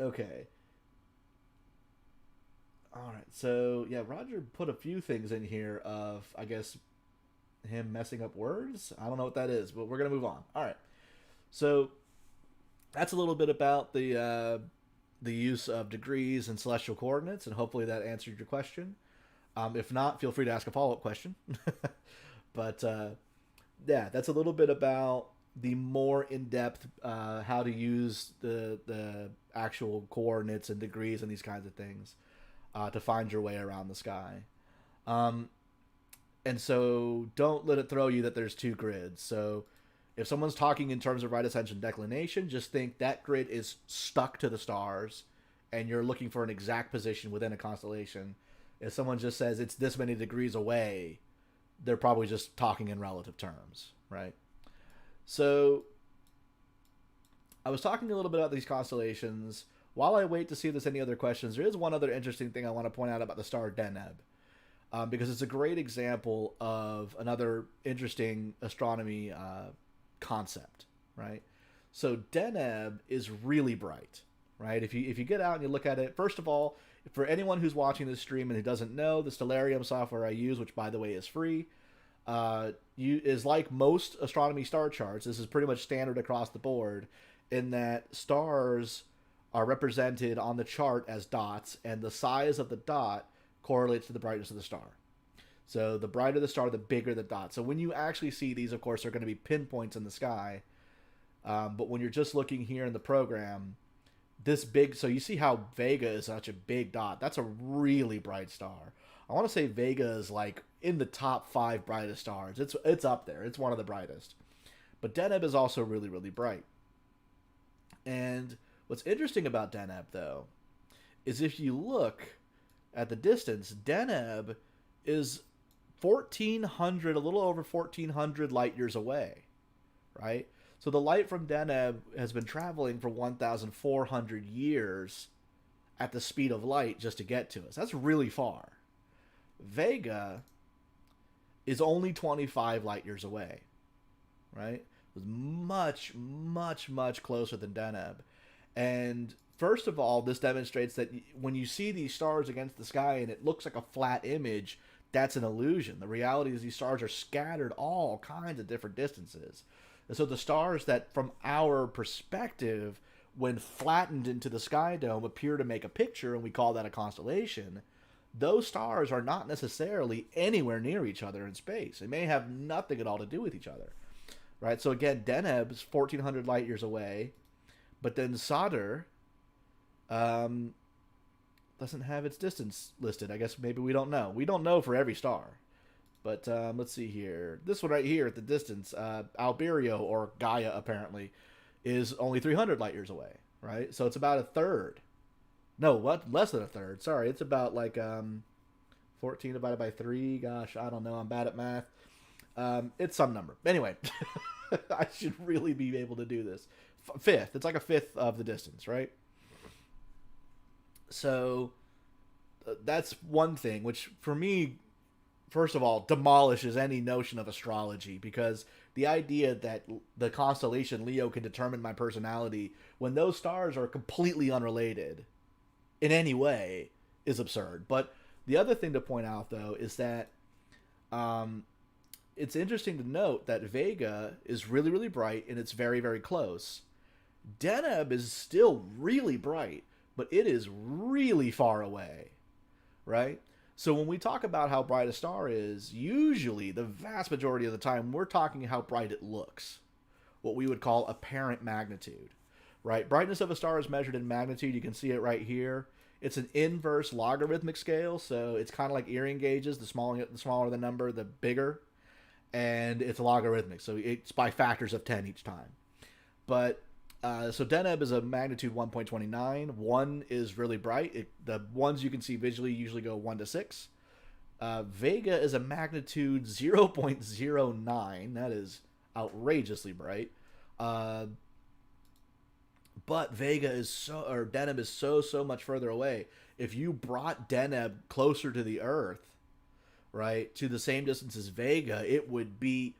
Okay. All right, so yeah, Roger put a few things in here of, I guess, him messing up words. I don't know what that is, but we're gonna move on. All right, so that's a little bit about the use of degrees and celestial coordinates, and hopefully that answered your question. If not, feel free to ask a follow-up question. But yeah, that's a little bit about the more in-depth how to use the actual coordinates and degrees and these kinds of things to find your way around the sky. And so don't let it throw you that there's two grids. So if someone's talking in terms of right ascension declination, just think that grid is stuck to the stars and you're looking for an exact position within a constellation. If someone just says it's this many degrees away, they're probably just talking in relative terms, right? So I was talking a little bit about these constellations. While I wait to see if there's any other questions, there is one other interesting thing I want to point out about the star Deneb. Because it's a great example of another interesting astronomy concept, right? So Deneb is really bright, right? If you get out and you look at it, first of all, for anyone who's watching this stream and who doesn't know, the Stellarium software I use, which by the way is free, is like most astronomy star charts. This is pretty much standard across the board in that stars are represented on the chart as dots, and the size of the dot correlates to the brightness of the star. So the brighter the star, the bigger the dot. So when you actually see these, of course, they're going to be pinpoints in the sky. But when you're just looking here in the program, this big, so you see how Vega is such a big dot. That's a really bright star. I want to say Vega is like in the top 5 brightest stars. It's up there. It's one of the brightest. But Deneb is also really, really bright. And what's interesting about Deneb, though, is if you look at the distance, Deneb is 1,400, a little over 1,400 light years away, right? So the light from Deneb has been traveling for 1,400 years at the speed of light just to get to us. That's really far. Vega is only 25 light years away, right? It was much, much, much closer than Deneb. And first of all, this demonstrates that when you see these stars against the sky and it looks like a flat image, that's an illusion. The reality is these stars are scattered all kinds of different distances. And so the stars that, from our perspective, when flattened into the sky dome, appear to make a picture, and we call that a constellation, those stars are not necessarily anywhere near each other in space. They may have nothing at all to do with each other, right? So again, Deneb is 1,400 light years away, but then Sadr doesn't have its distance listed. I guess maybe we don't know. We don't know for every star. But let's see here. This one right here at the distance, Alberio, or Gaia apparently, is only 300 light years away, right? So it's about a third. No, what? Less than a third. Sorry, it's about like 14 divided by 3. Gosh, I don't know. I'm bad at math. It's some number. Anyway, I should really be able to do this. Fifth. It's like a fifth of the distance, right? So that's one thing, which for me, first of all, demolishes any notion of astrology, because the idea that the constellation Leo can determine my personality when those stars are completely unrelated in any way is absurd. But the other thing to point out, though, is that it's interesting to note that Vega is really, really bright and it's very, very close. Deneb is still really bright, but it is really far away, right? So when we talk about how bright a star is, usually the vast majority of the time we're talking how bright it looks, what we would call apparent magnitude, right? Brightness of a star is measured in magnitude. You can see it right here. It's an inverse logarithmic scale, so it's kind of like earring gauges. The smaller the number, the bigger, and it's logarithmic, so it's by factors of 10 each time. But so Deneb is a magnitude 1.29. 1 is really bright. The ones you can see visually usually go 1 to 6. Vega is a magnitude 0.09. That is outrageously bright. But Vega is Deneb is so much further away. If you brought Deneb closer to the Earth, right, to the same distance as Vega, it would be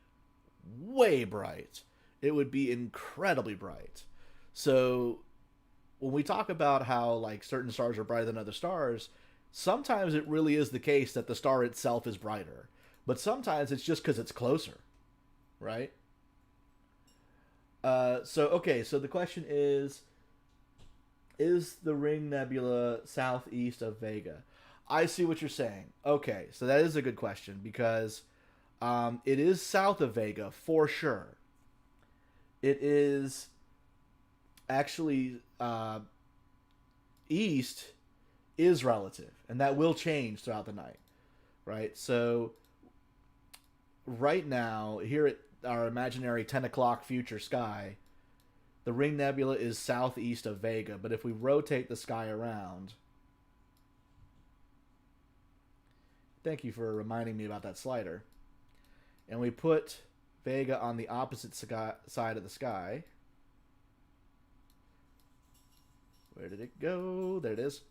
way bright. It would be incredibly bright. So when we talk about how like certain stars are brighter than other stars, sometimes it really is the case that the star itself is brighter, but sometimes it's just because it's closer, right? So the question is the Ring Nebula southeast of Vega? I see what you're saying. Okay, so that is a good question, because it is south of Vega for sure. It is actually east is relative, and that will change throughout the night, right? So right now, here at our imaginary 10 o'clock future sky, the Ring Nebula is southeast of Vega, but if we rotate the sky around... Thank you for reminding me about that slider. And we put Vega on the opposite side of the sky. Where did it go? There it is.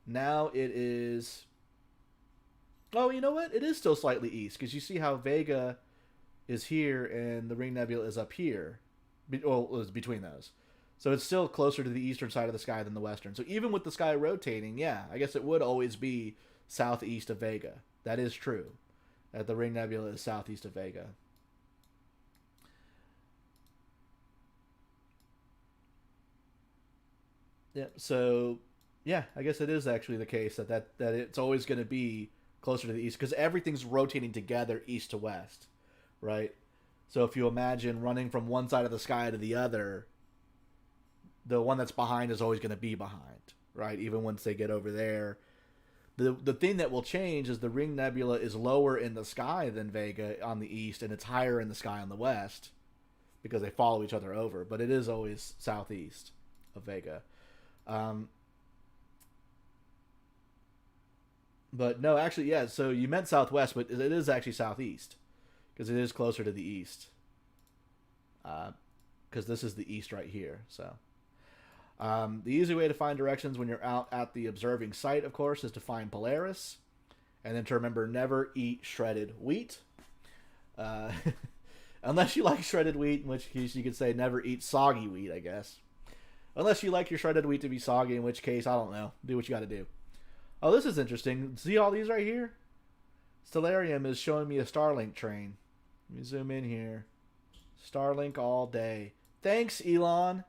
Now it is... Oh, you know what? It is still slightly east, because you see how Vega is here and the Ring Nebula is up here. Well, it was between those. So it's still closer to the eastern side of the sky than the western. So even with the sky rotating, yeah, I guess it would always be southeast of Vega. That is true. That the Ring Nebula is southeast of Vega. Yeah, so yeah, I guess it is actually the case that it's always going to be closer to the east, because everything's rotating together east to west, right? So if you imagine running from one side of the sky to the other, the one that's behind is always going to be behind, right? Even once they get over there. The thing that will change is the Ring Nebula is lower in the sky than Vega on the east, and it's higher in the sky on the west, because they follow each other over. But it is always southeast of Vega. But no, actually, yeah, so you meant southwest, but it is actually southeast, because it is closer to the east. Because this is the east right here, so... the easy way to find directions when you're out at the observing site, of course, is to find Polaris, and then to remember never eat shredded wheat. Unless you like shredded wheat, in which case you could say never eat soggy wheat, I guess. Unless you like your shredded wheat to be soggy, in which case, I don't know. Do what you gotta do. Oh, this is interesting. See all these right here? Stellarium is showing me a Starlink train. Let me zoom in here. Starlink all day. Thanks, Elon.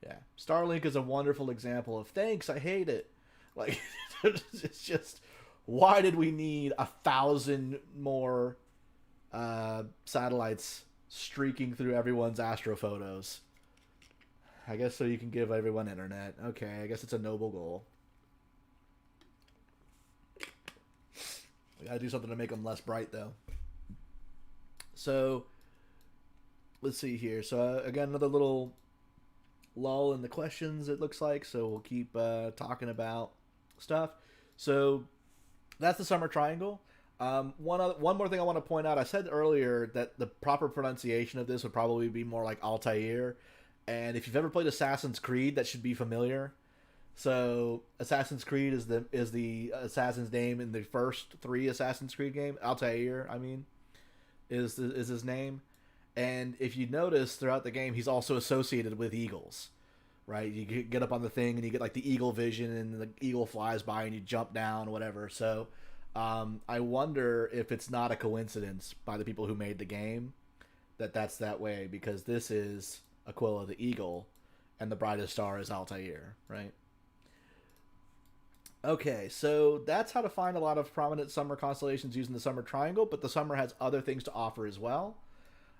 Yeah, Starlink is a wonderful example of thanks, I hate it. Like, it's just, why did we need 1,000 more satellites streaking through everyone's astrophotos? I guess so you can give everyone internet. Okay, I guess it's a noble goal. We gotta do something to make them less bright, though. So, let's see here. So, again, another little lull in the questions, it looks like. So, we'll keep talking about stuff. So, that's the Summer Triangle. One more thing I want to point out. I said earlier that the proper pronunciation of this would probably be more like Altair. And if you've ever played Assassin's Creed, that should be familiar. So Assassin's Creed is the assassin's name in the first 3 Assassin's Creed game. Altair, I mean, is his name. And if you notice throughout the game, he's also associated with eagles, right? You get up on the thing and you get like the eagle vision, and the eagle flies by and you jump down, whatever. So I wonder if it's not a coincidence by the people who made the game that's that way, because this is Aquila the eagle, and the brightest star is Altair, right? Okay, so that's how to find a lot of prominent summer constellations using the Summer Triangle, but the summer has other things to offer as well.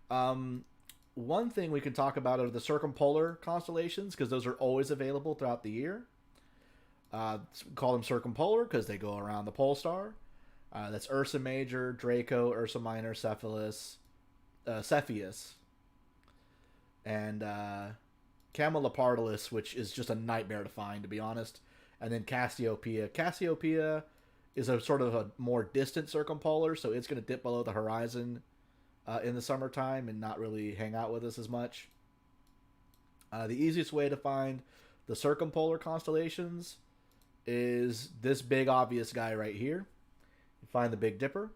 One thing we can talk about are the circumpolar constellations, because those are always available throughout the year. We call them circumpolar because they go around the pole star. That's Ursa Major, Draco, Ursa Minor, Cephalus, Cepheus, and Camelopardalis, which is just a nightmare to find, to be honest. And then Cassiopeia. Cassiopeia is a sort of a more distant circumpolar, so it's going to dip below the horizon in the summertime and not really hang out with us as much. The easiest way to find the circumpolar constellations is this big obvious guy right here. You find the Big Dipper.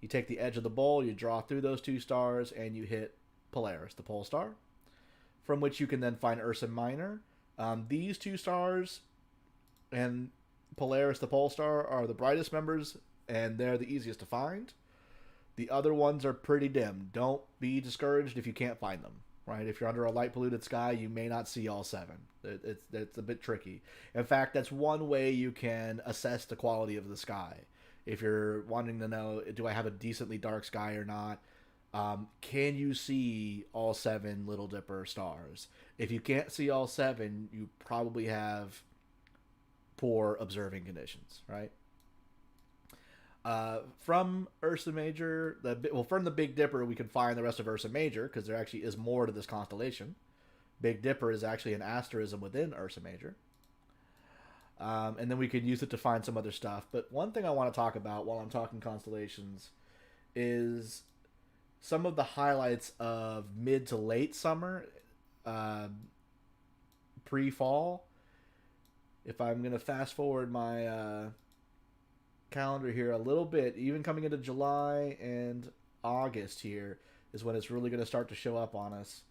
You take the edge of the bowl, you draw through those 2 stars, and you hit Polaris, the pole star, from which you can then find Ursa Minor. These 2 stars and Polaris, the pole star, are the brightest members, and they're the easiest to find. The other ones are pretty dim. Don't be discouraged if you can't find them, right? If you're under a light polluted sky, you may not see all 7. It's a bit tricky. In fact, that's one way you can assess the quality of the sky. If you're wanting to know, do I have a decently dark sky or not? Can you see all 7 Little Dipper stars? If you can't see all 7, you probably have poor observing conditions, right? From Ursa Major, from the Big Dipper, we can find the rest of Ursa Major, because there actually is more to this constellation. Big Dipper is actually an asterism within Ursa Major. And then we can use it to find some other stuff. But one thing I want to talk about while I'm talking constellations is some of the highlights of mid to late summer, pre-fall. If I'm going to fast forward my calendar here a little bit, even coming into July and August here is when it's really going to start to show up on us.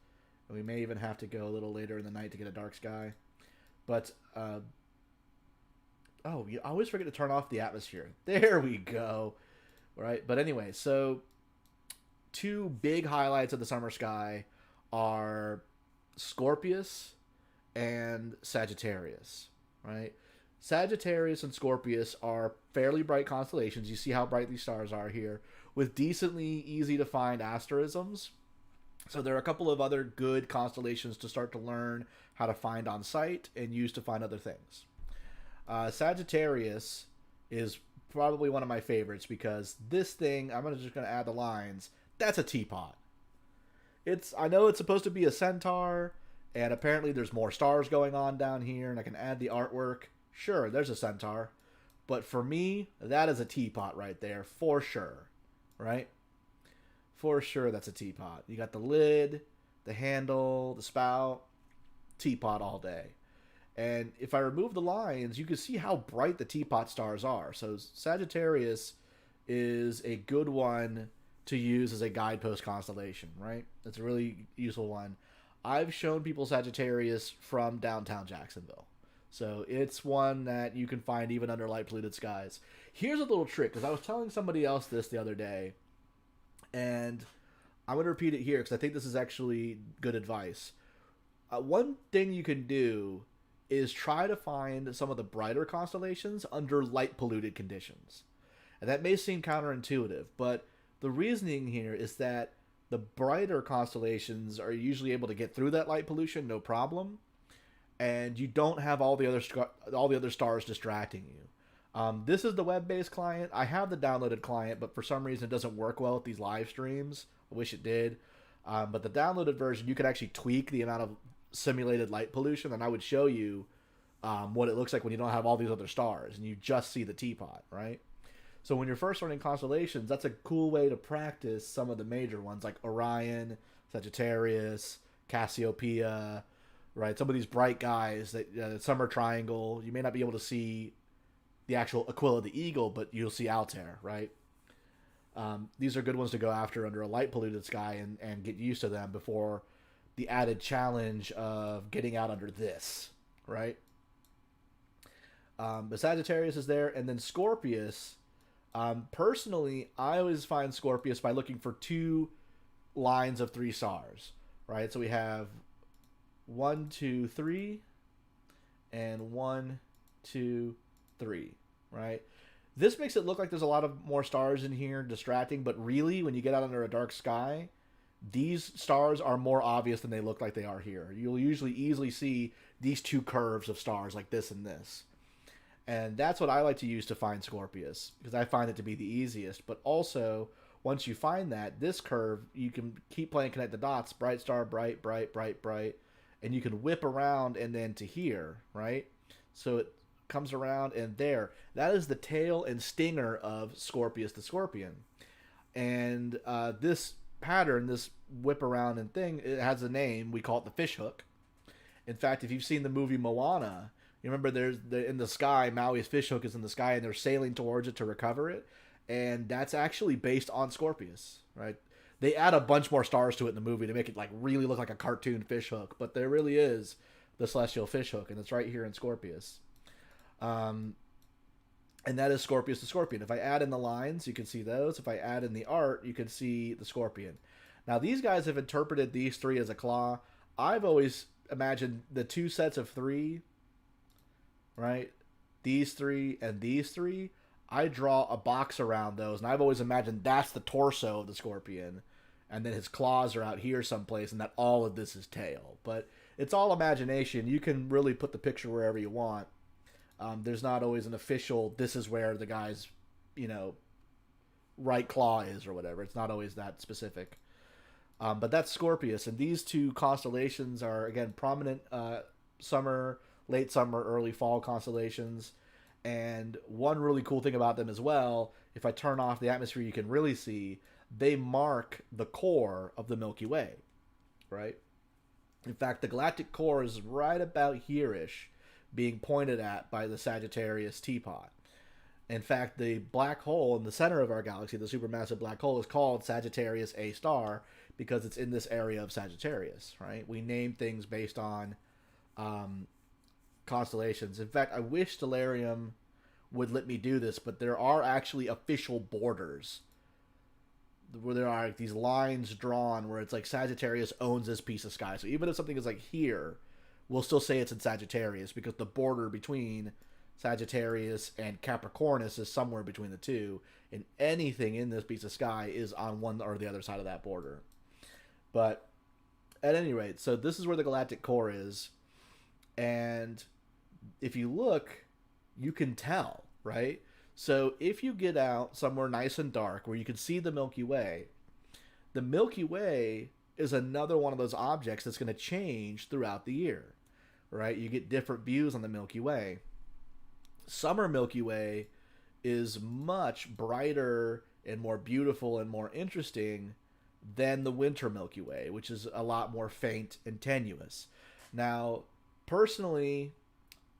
And we may even have to go a little later in the night to get a dark sky. But, you always forget to turn off the atmosphere. There we go. Right? But anyway, so 2 big highlights of the summer sky are Scorpius and Sagittarius, right? Sagittarius and Scorpius are fairly bright constellations. You see how bright these stars are here, with decently easy to find asterisms. So there are a couple of other good constellations to start to learn how to find on site and use to find other things. Sagittarius is probably one of my favorites, because this thing, just going to add the lines, that's a teapot. I know it's supposed to be a centaur, and apparently there's more stars going on down here, and I can add the artwork. Sure, there's a centaur. But for me, that is a teapot right there, for sure. Right? For sure, that's a teapot. You got the lid, the handle, the spout, teapot all day. And if I remove the lines, you can see how bright the teapot stars are. So Sagittarius is a good one to use as a guidepost constellation, right? It's a really useful one. I've shown people Sagittarius from downtown Jacksonville. So it's one that you can find even under light polluted skies. Here's a little trick, because I was telling somebody else this the other day, and I'm going to repeat it here because I think this is actually good advice. One thing you can do is try to find some of the brighter constellations under light polluted conditions. And that may seem counterintuitive, but the reasoning here is that the brighter constellations are usually able to get through that light pollution no problem, and you don't have all the other stars distracting you. This is the web-based client. I have the downloaded client, but for some reason it doesn't work well with these live streams. I wish it did. But the downloaded version, you can actually tweak the amount of simulated light pollution, and I would show you what it looks like when you don't have all these other stars and you just see the teapot, right? So when you're first learning constellations, that's a cool way to practice some of the major ones like Orion, Sagittarius, Cassiopeia, right? Some of these bright guys that Summer Triangle. You may not be able to see the actual Aquila the Eagle, but you'll see Altair, right? These are good ones to go after under a light polluted sky and get used to them before the added challenge of getting out under this, right? But Sagittarius is there, and then Scorpius. Personally, I always find Scorpius by looking for two lines of 3 stars, right? So we have 1, 2, 3, and 1, 2, 3, right? This makes it look like there's a lot of more stars in here, distracting, but really, when you get out under a dark sky, these stars are more obvious than they look like they are here. You'll usually easily see these two curves of stars like this and this. And that's what I like to use to find Scorpius, because I find it to be the easiest. But also, once you find that, this curve, you can keep playing connect the dots, bright star, bright, bright, bright, bright, and you can whip around and then to here, right? So it comes around and there. That is the tail and stinger of Scorpius the Scorpion. And this pattern, this whip around and thing, it has a name. We call it the fish hook. In fact, if you've seen the movie Moana, you remember in the sky, Maui's fish hook is in the sky, and they're sailing towards it to recover it. And that's actually based on Scorpius, right? They add a bunch more stars to it in the movie to make it like really look like a cartoon fish hook, but there really is the celestial fish hook, and it's right here in Scorpius. And that is Scorpius the Scorpion. If I add in the lines, you can see those. If I add in the art, you can see the Scorpion. Now, these guys have interpreted these 3 as a claw. I've always imagined the 2 sets of 3, right? These 3 and these 3. I draw a box around those, and I've always imagined that's the torso of the Scorpion, and then his claws are out here someplace, and that all of this is tail. But it's all imagination. You can really put the picture wherever you want. There's not always an official, this is where the guy's, right claw is or whatever. It's not always that specific. But that's Scorpius, and these 2 constellations are, again, prominent summer, late summer, early fall constellations. And one really cool thing about them as well, if I turn off the atmosphere, you can really see they mark the core of the Milky Way, right? In fact, the galactic core is right about here-ish, being pointed at by the Sagittarius teapot. In fact, the black hole in the center of our galaxy, the supermassive black hole, is called Sagittarius A star because it's in this area of Sagittarius, right? We name things based on constellations. In fact, I wish Stellarium would let me do this, but there are actually official borders where there are these lines drawn where it's like Sagittarius owns this piece of sky. So even if something is like here, we'll still say it's in Sagittarius because the border between Sagittarius and Capricornus is somewhere between the two, and anything in this piece of sky is on one or the other side of that border. But at any rate, so this is where the galactic core is, and if you look, you can tell, right? So if you get out somewhere nice and dark where you can see the Milky Way is another one of those objects that's going to change throughout the year, right? You get different views on the Milky Way. Summer Milky Way is much brighter and more beautiful and more interesting than the winter Milky Way, which is a lot more faint and tenuous. Now, personally,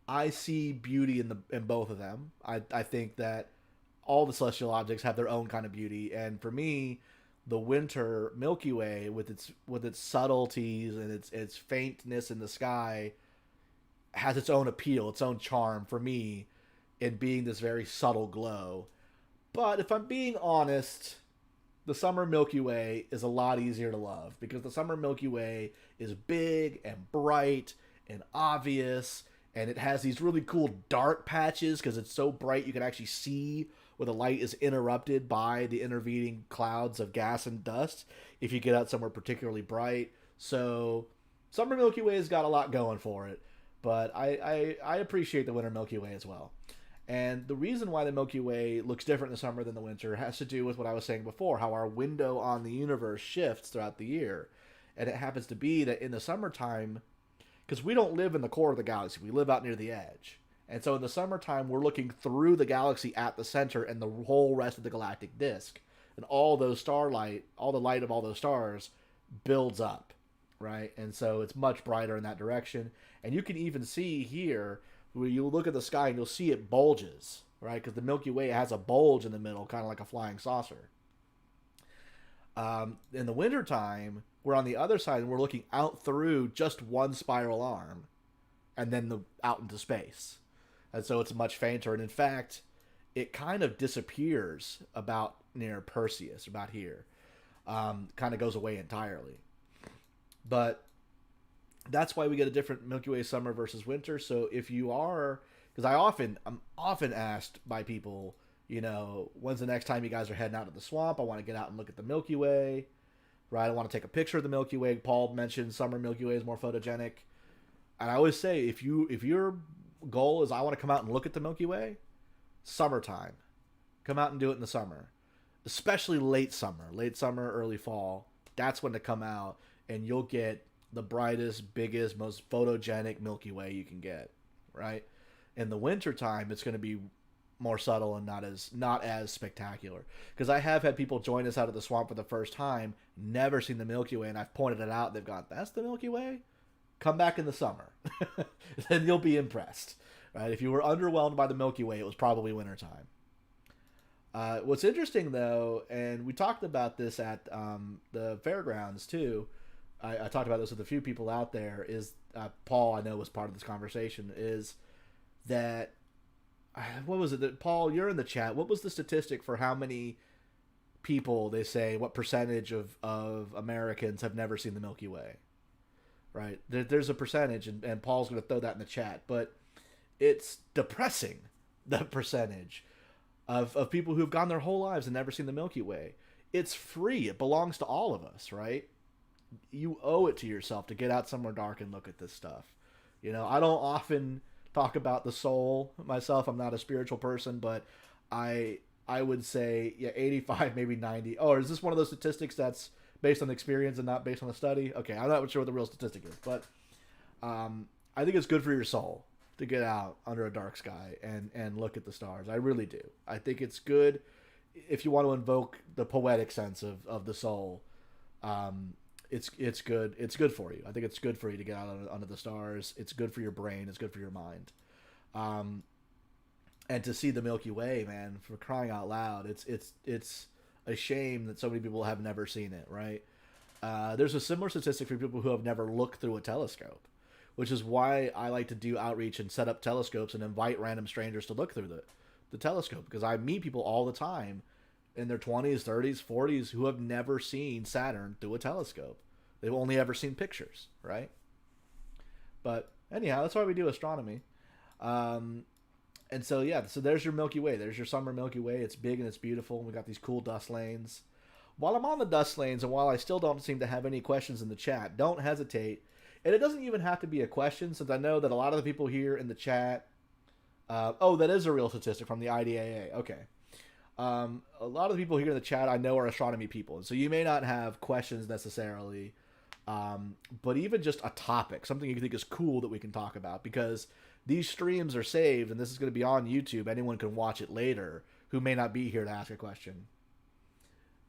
I see beauty in both of them. I think that all the celestial objects have their own kind of beauty, and for me, the winter Milky Way with its subtleties and its faintness in the sky has its own appeal, its own charm for me in being this very subtle glow. But if I'm being honest, the summer Milky Way is a lot easier to love because the summer Milky Way is big and bright and obvious, and it has these really cool dark patches because it's so bright you can actually see where the light is interrupted by the intervening clouds of gas and dust if you get out somewhere particularly bright. So summer Milky Way has got a lot going for it, but I appreciate the winter Milky Way as well. And the reason why the Milky Way looks different in the summer than the winter has to do with what I was saying before, how our window on the universe shifts throughout the year. And it happens to be that in the summertime, because we don't live in the core of the galaxy, we live out near the edge. And so in the summertime, we're looking through the galaxy at the center and the whole rest of the galactic disk. And all those starlight, all the light of all those stars builds up, right? And so it's much brighter in that direction. And you can even see here, where you look at the sky and you'll see it bulges, right? Because the Milky Way has a bulge in the middle, kind of like a flying saucer. In the wintertime, we're on the other side and we're looking out through just one spiral arm and then out into space. And so it's much fainter. And in fact, it kind of disappears about near Perseus, about here. Kind of goes away entirely. But that's why we get a different Milky Way summer versus winter. So if you are, because I'm often asked by people, when's the next time you guys are heading out to the swamp? I want to get out and look at the Milky Way, right? I want to take a picture of the Milky Way. Paul mentioned summer Milky Way is more photogenic, and I always say if your goal is I want to come out and look at the Milky Way, summertime, come out and do it in the summer, especially late summer, early fall. That's when to come out, and you'll get the brightest, biggest, most photogenic Milky Way you can get, right? In the wintertime, it's going to be more subtle and not as spectacular. Because I have had people join us out of the swamp for the first time, never seen the Milky Way, and I've pointed it out. They've gone, "That's the Milky Way? Come back in the summer." Then you'll be impressed, right? If you were underwhelmed by the Milky Way, it was probably wintertime. What's interesting, though, and we talked about this at the fairgrounds, too, I talked about this with a few people out there, is Paul, I know, was part of this conversation, is that, what was it that, Paul, you're in the chat, what was the statistic for how many people, they say, what percentage of Americans have never seen the Milky Way, right? There's a percentage, and Paul's going to throw that in the chat, but it's depressing, the percentage of people who've gone their whole lives and never seen the Milky Way. It's free. It belongs to all of us, right? You owe it to yourself to get out somewhere dark and look at this stuff. I don't often talk about the soul myself. I'm not a spiritual person, but I would say, 85, maybe 90. Oh, is this one of those statistics that's based on experience and not based on a study? Okay, I'm not sure what the real statistic is, but I think it's good for your soul to get out under a dark sky and look at the stars. I really do. I think it's good if you want to invoke the poetic sense of the soul. It's good. It's good for you. I think it's good for you to get out under the stars. It's good for your brain. It's good for your mind. And to see the Milky Way, man, for crying out loud, it's a shame that so many people have never seen it, right? There's a similar statistic for people who have never looked through a telescope, which is why I like to do outreach and set up telescopes and invite random strangers to look through the telescope, because I meet people all the time in their 20s, 30s, 40s who have never seen Saturn through a telescope. They've only ever seen pictures, right? But anyhow, that's why we do astronomy. And so there's your Milky Way. There's your summer Milky Way. It's big and it's beautiful. We got these cool dust lanes. While I'm on the dust lanes, and while I still don't seem to have any questions in the chat, don't hesitate. And it doesn't even have to be a question, since I know that a lot of the people here in the chat... that is a real statistic from the IDAA. Okay. A lot of the people here in the chat I know are astronomy people, and so you may not have questions necessarily, but even just a topic, something you think is cool that we can talk about, because these streams are saved, and this is going to be on YouTube. Anyone can watch it later who may not be here to ask a question.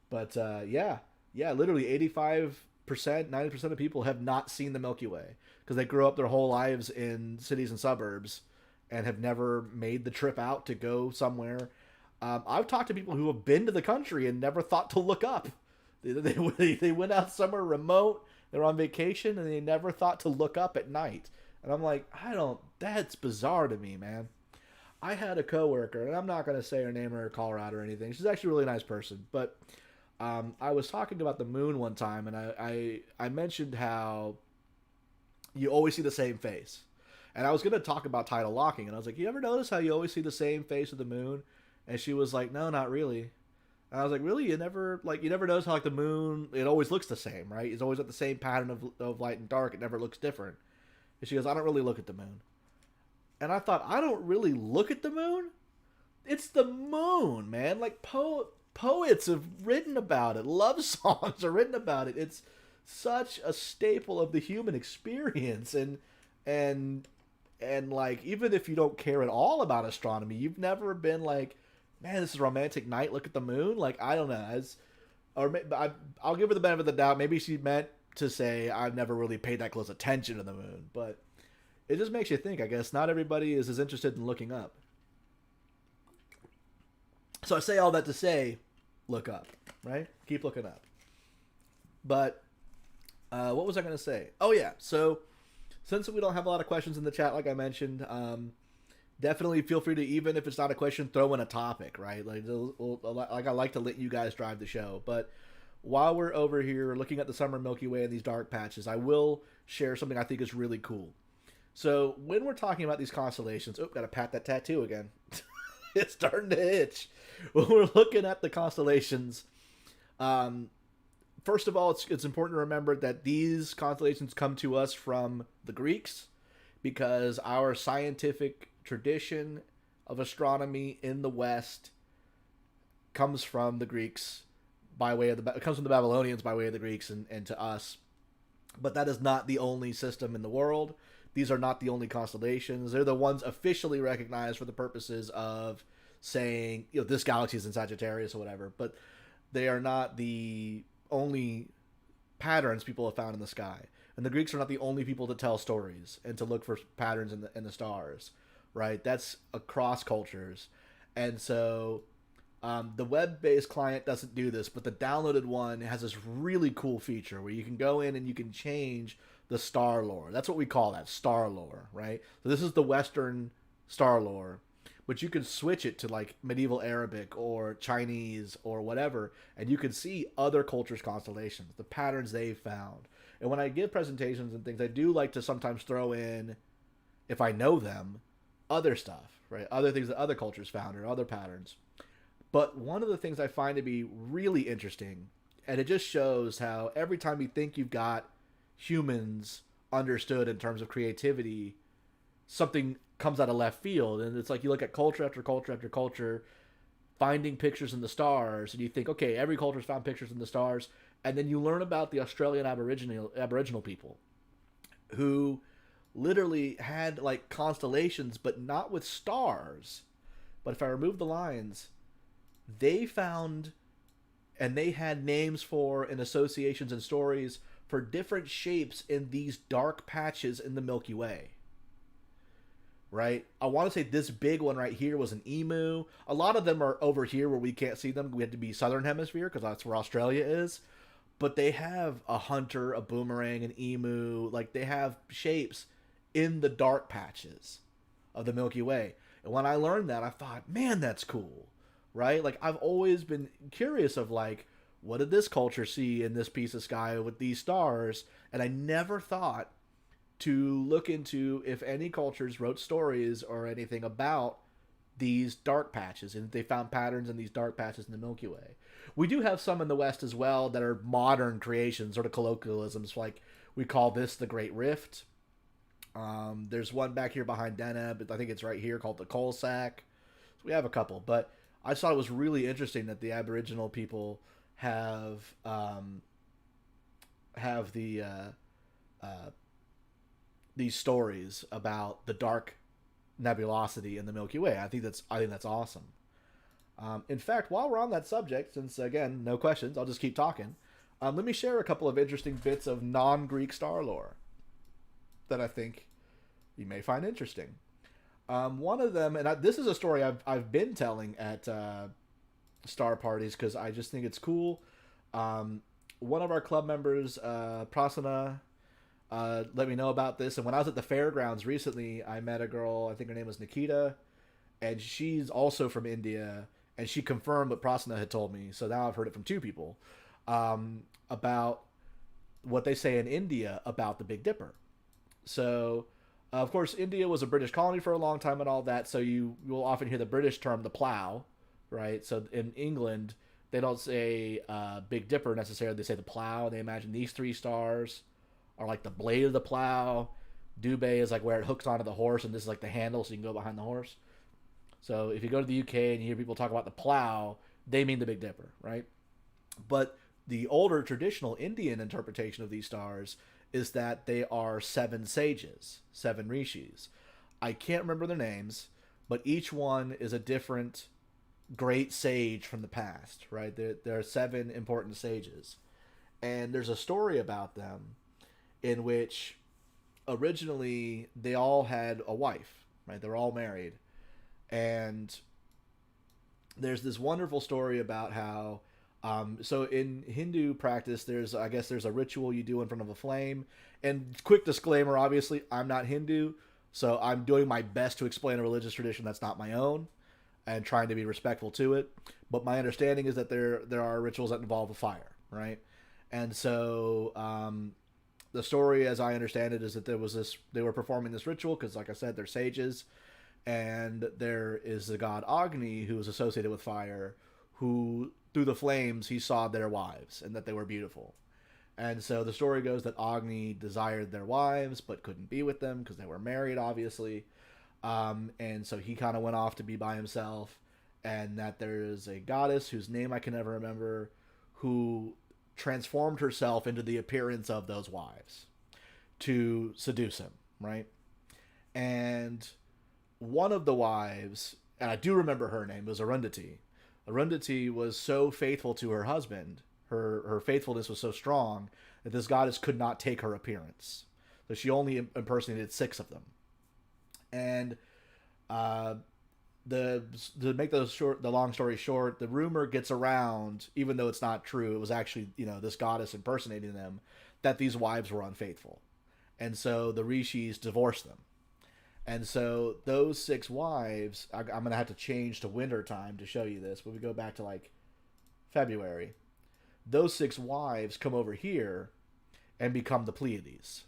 But literally 85%, 90% of people have not seen the Milky Way because they grew up their whole lives in cities and suburbs and have never made the trip out to go somewhere. I've talked to people who have been to the country and never thought to look up. They went out somewhere remote. They're on vacation and they never thought to look up at night. And I'm like, I don't. That's bizarre to me, man. I had a coworker, and I'm not gonna say her name or her call out or anything. She's actually a really nice person, but I was talking about the moon one time, and I mentioned how you always see the same face. And I was going to talk about tidal locking, and I was like, you ever notice how you always see the same face of the moon? And she was like, no, not really. And I was like, really? You never notice how like the moon, it always looks the same, right? It's always got the same pattern of light and dark. It never looks different. And she goes, I don't really look at the moon. And I thought, I don't really look at the moon? It's the moon, man. Like poets have written about it. Love songs are written about it. It's such a staple of the human experience. And like, even if you don't care at all about astronomy, you've never been like, man, this is a romantic night, look at the moon. Like, I don't know. I'll give her the benefit of the doubt. Maybe she meant to say I've never really paid that close attention to the moon, but it just makes you think. I guess not everybody is as interested in looking up. So I say all that to say, look up, right? Keep looking up. But what was I going to say? Oh yeah, so since we don't have a lot of questions in the chat, like I mentioned, definitely feel free to, even if it's not a question, throw in a topic, right? Like I like to let you guys drive the show. But while we're over here looking at the summer Milky Way and these dark patches, I will share something I think is really cool. So when we're talking about these constellations, gotta pat that tattoo again. It's starting to itch. When we're looking at the constellations, first of all, it's important to remember that these constellations come to us from the Greeks, because our scientific tradition of astronomy in the West comes from the Greeks comes from the Babylonians by way of the Greeks and to us. But that is not the only system in the world. These are not the only constellations. They're the ones officially recognized for the purposes of saying, this galaxy is in Sagittarius or whatever. But they are not the only patterns people have found in the sky. And the Greeks are not the only people to tell stories and to look for patterns in the stars, right? That's across cultures. And so the web-based client doesn't do this, but the downloaded one has this really cool feature where you can go in and you can change the star lore. That's what we call that, star lore, right? So this is the Western star lore, but you can switch it to like medieval Arabic or Chinese or whatever, and you can see other cultures' constellations, the patterns they've found. And when I give presentations and things, I do like to sometimes throw in, if I know them, other stuff, right? Other things that other cultures found or other patterns. But one of the things I find to be really interesting, and it just shows how every time you think you've got humans understood in terms of creativity, something comes out of left field. And it's like you look at culture after culture after culture finding pictures in the stars, and you think, okay, every culture's found pictures in the stars. And then you learn about the Australian Aboriginal people who literally had like constellations, but not with stars. But if I remove the lines, they found, and they had names for and associations and stories for different shapes in these dark patches in the Milky Way. Right? I want to say this big one right here was an emu. A lot of them are over here where we can't see them. We have to be southern hemisphere because that's where Australia is. But they have a hunter, a boomerang, an emu. Like, they have shapes in the dark patches of the Milky Way. And when I learned that, I thought, man, that's cool. Right? Like, I've always been curious of, like, what did this culture see in this piece of sky with these stars? And I never thought to look into if any cultures wrote stories or anything about these dark patches, and they found patterns in these dark patches in the Milky Way. We do have some in the West as well that are modern creations, sort of colloquialisms, like we call this the Great Rift. There's one back here behind Deneb, I think it's right here, called the Coal Sack. So we have a couple, but I just thought it was really interesting that the Aboriginal people have these stories about the dark nebulosity in the Milky Way. I think that's awesome. In fact, while we're on that subject, since again no questions, I'll just keep talking. Let me share a couple of interesting bits of non-Greek star lore that I think you may find interesting. One of them, and this is a story I've been telling at star parties because I just think it's cool. one of our club members, Prasanna, let me know about this. And when I was at the fairgrounds recently, I met a girl. I think her name was Nikita, and she's also from India. And she confirmed what Prasanna had told me. So now I've heard it from two people about what they say in India about the Big Dipper. So, of course, India was a British colony for a long time and all that. So you will often hear the British term the plow, right? So in England, they don't say Big Dipper necessarily. They say the plow. They imagine these three stars are like the blade of the plow. Dubé is like where it hooks onto the horse, and this is like the handle, so you can go behind the horse. So if you go to the UK and you hear people talk about the plow, they mean the Big Dipper, right? But the older traditional Indian interpretation of these stars is that they are seven sages, seven rishis. I can't remember their names, but each one is a different great sage from the past, right? There are seven important sages. And there's a story about them in which originally they all had a wife, right? They're all married. And there's this wonderful story about how so in Hindu practice, I guess there's a ritual you do in front of a flame. And quick disclaimer, obviously, I'm not Hindu, so I'm doing my best to explain a religious tradition that's not my own, and trying to be respectful to it. But my understanding is that there are rituals that involve a fire, right? And so the story, as I understand it, is that they were performing this ritual because, like I said, they're sages, and there is the god Agni who is associated with fire, who through the flames he saw their wives and that they were beautiful. And so the story goes that Agni desired their wives but couldn't be with them because they were married, obviously. And so he kind of went off to be by himself, and that there is a goddess whose name I can never remember who transformed herself into the appearance of those wives to seduce him, right? And one of the wives, and I do remember her name, was Arundhati. Arundhati was so faithful to her husband, her faithfulness was so strong that this goddess could not take her appearance. So she only impersonated six of them. And the to make the long story short, the rumor gets around, even though it's not true, it was actually this goddess impersonating them, that these wives were unfaithful, and so the rishis divorced them. And so those six wives, I'm gonna have to change to winter time to show you this, but we go back to like February. Those six wives come over here and become the Pleiades,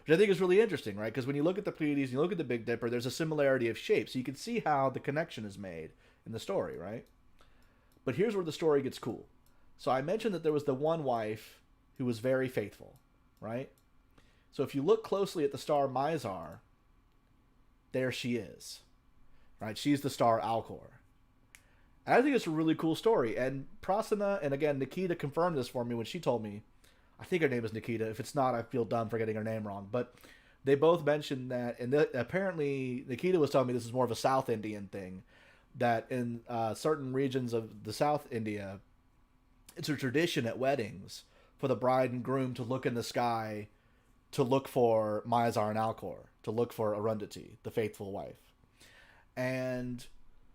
which I think is really interesting, right? Because when you look at the Pleiades and you look at the Big Dipper, there's a similarity of shape. So you can see how the connection is made in the story, right? But here's where the story gets cool. So I mentioned that there was the one wife who was very faithful, right? So if you look closely at the star Mizar, there she is, right? She's the star Alcor. And I think it's a really cool story. And Prasanna, and again, Nikita confirmed this for me when she told me. I think her name is Nikita. If it's not, I feel dumb for getting her name wrong. But they both mentioned that, and apparently Nikita was telling me this is more of a South Indian thing, that in certain regions of the South India, it's a tradition at weddings for the bride and groom to look in the sky to look for Mizar and Alcor, to look for Arundhati, the faithful wife. And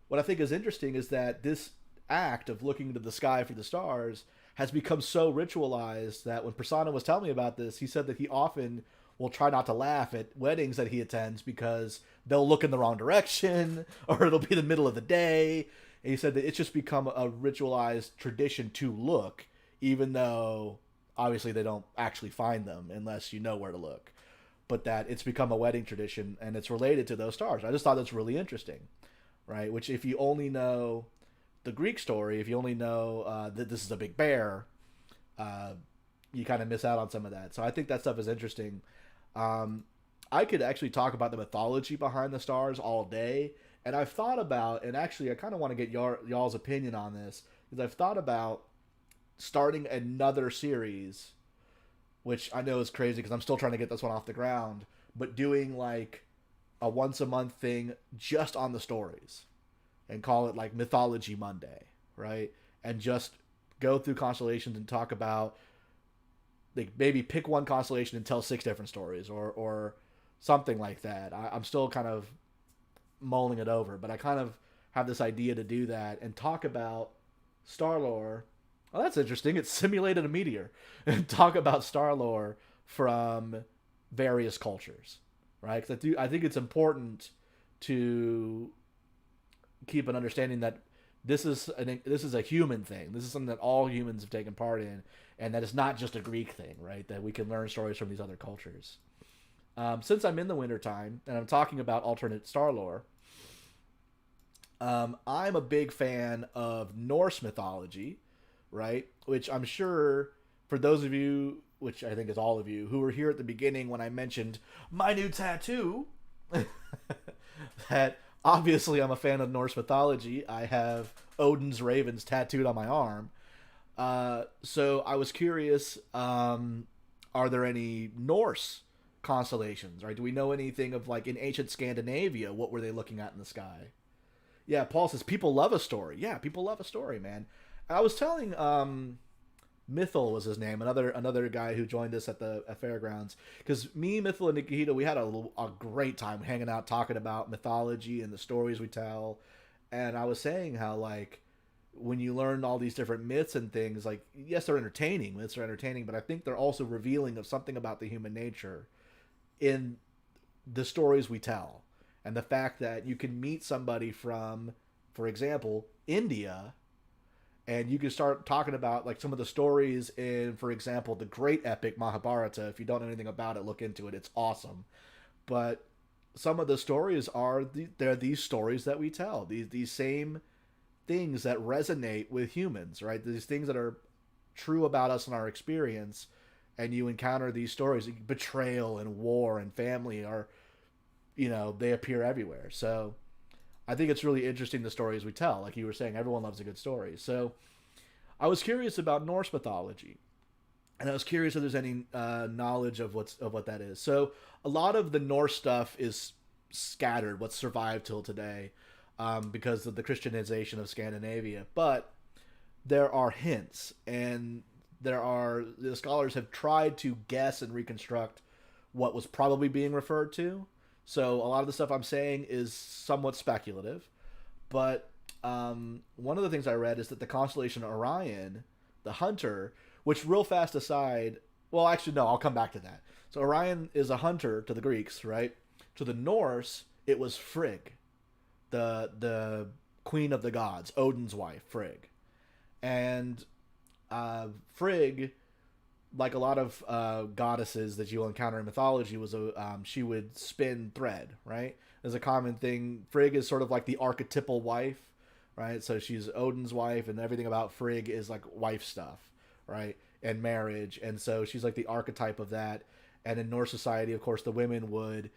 what I think is interesting is that this act of looking into the sky for the stars has become so ritualized that when Prasanna was telling me about this, he said that he often will try not to laugh at weddings that he attends because they'll look in the wrong direction or it'll be the middle of the day. And he said that it's just become a ritualized tradition to look, even though obviously they don't actually find them unless you know where to look. But that it's become a wedding tradition and it's related to those stars. I just thought that's really interesting, right? Which if you only know the Greek story, if you only know that this is a big bear, you kind of miss out on some of that. So I think that stuff is interesting. I could actually talk about the mythology behind the stars all day, and I've thought about, and actually I kind of want to get y'all's opinion on this, because I've thought about starting another series, which I know is crazy because I'm still trying to get this one off the ground, but doing like a once a month thing just on the stories and call it like Mythology Monday, right? And just go through constellations and talk about, like, maybe pick one constellation and tell six different stories or something like that. I'm still kind of mulling it over, but I kind of have this idea to do that and talk about star lore Oh, that's interesting. It simulated a meteor and talk about star lore from various cultures, right? Because I think it's important to keep an understanding that this is a human thing. This is something that all humans have taken part in, and that it's not just a Greek thing, right? That we can learn stories from these other cultures. Since I'm in the wintertime and I'm talking about alternate star lore, I'm a big fan of Norse mythology, right? Which I'm sure for those of you, which I think is all of you, who were here at the beginning when I mentioned my new tattoo, that obviously I'm a fan of Norse mythology. I have Odin's ravens tattooed on my arm. So I was curious, are there any Norse constellations, right? Do we know anything of, like, in ancient Scandinavia, what were they looking at in the sky? Yeah, Paul says people love a story. Yeah, people love a story, man. I was telling Mythal was his name, another guy who joined us at the fairgrounds. Because me, Mythal, and Nikita, we had a great time hanging out, talking about mythology and the stories we tell. And I was saying how, like, when you learn all these different myths and things, like, yes, they're entertaining. Myths are entertaining, but I think they're also revealing of something about the human nature in the stories we tell. And the fact that you can meet somebody from, for example, India, and you can start talking about, like, some of the stories in, for example, the great epic Mahabharata. If you don't know anything about it, look into it. It's awesome. But some of the stories they're these stories that we tell. These same things that resonate with humans, right? These things that are true about us and our experience. And you encounter these stories. Betrayal and war and family are, they appear everywhere. So I think it's really interesting, the stories we tell. Like you were saying, everyone loves a good story. So I was curious about Norse mythology, and I was curious if there's any knowledge of what that is. So a lot of the Norse stuff is scattered, what's survived till today, because of the Christianization of Scandinavia. But there are hints, and the scholars have tried to guess and reconstruct what was probably being referred to. So a lot of the stuff I'm saying is somewhat speculative, but one of the things I read is that the constellation Orion, the hunter, which, real fast aside, well, actually no, I'll come back to that. So Orion is a hunter to the Greeks, right? To the Norse, it was Frigg, the queen of the gods, Odin's wife, Frigg, and Frigg, like a lot of goddesses that you'll encounter in mythology, was she would spin thread, right? There's a common thing. Frigg is sort of like the archetypal wife, right? So she's Odin's wife, and everything about Frigg is like wife stuff, right? And marriage, and so she's like the archetype of that. And in Norse society, of course, the women would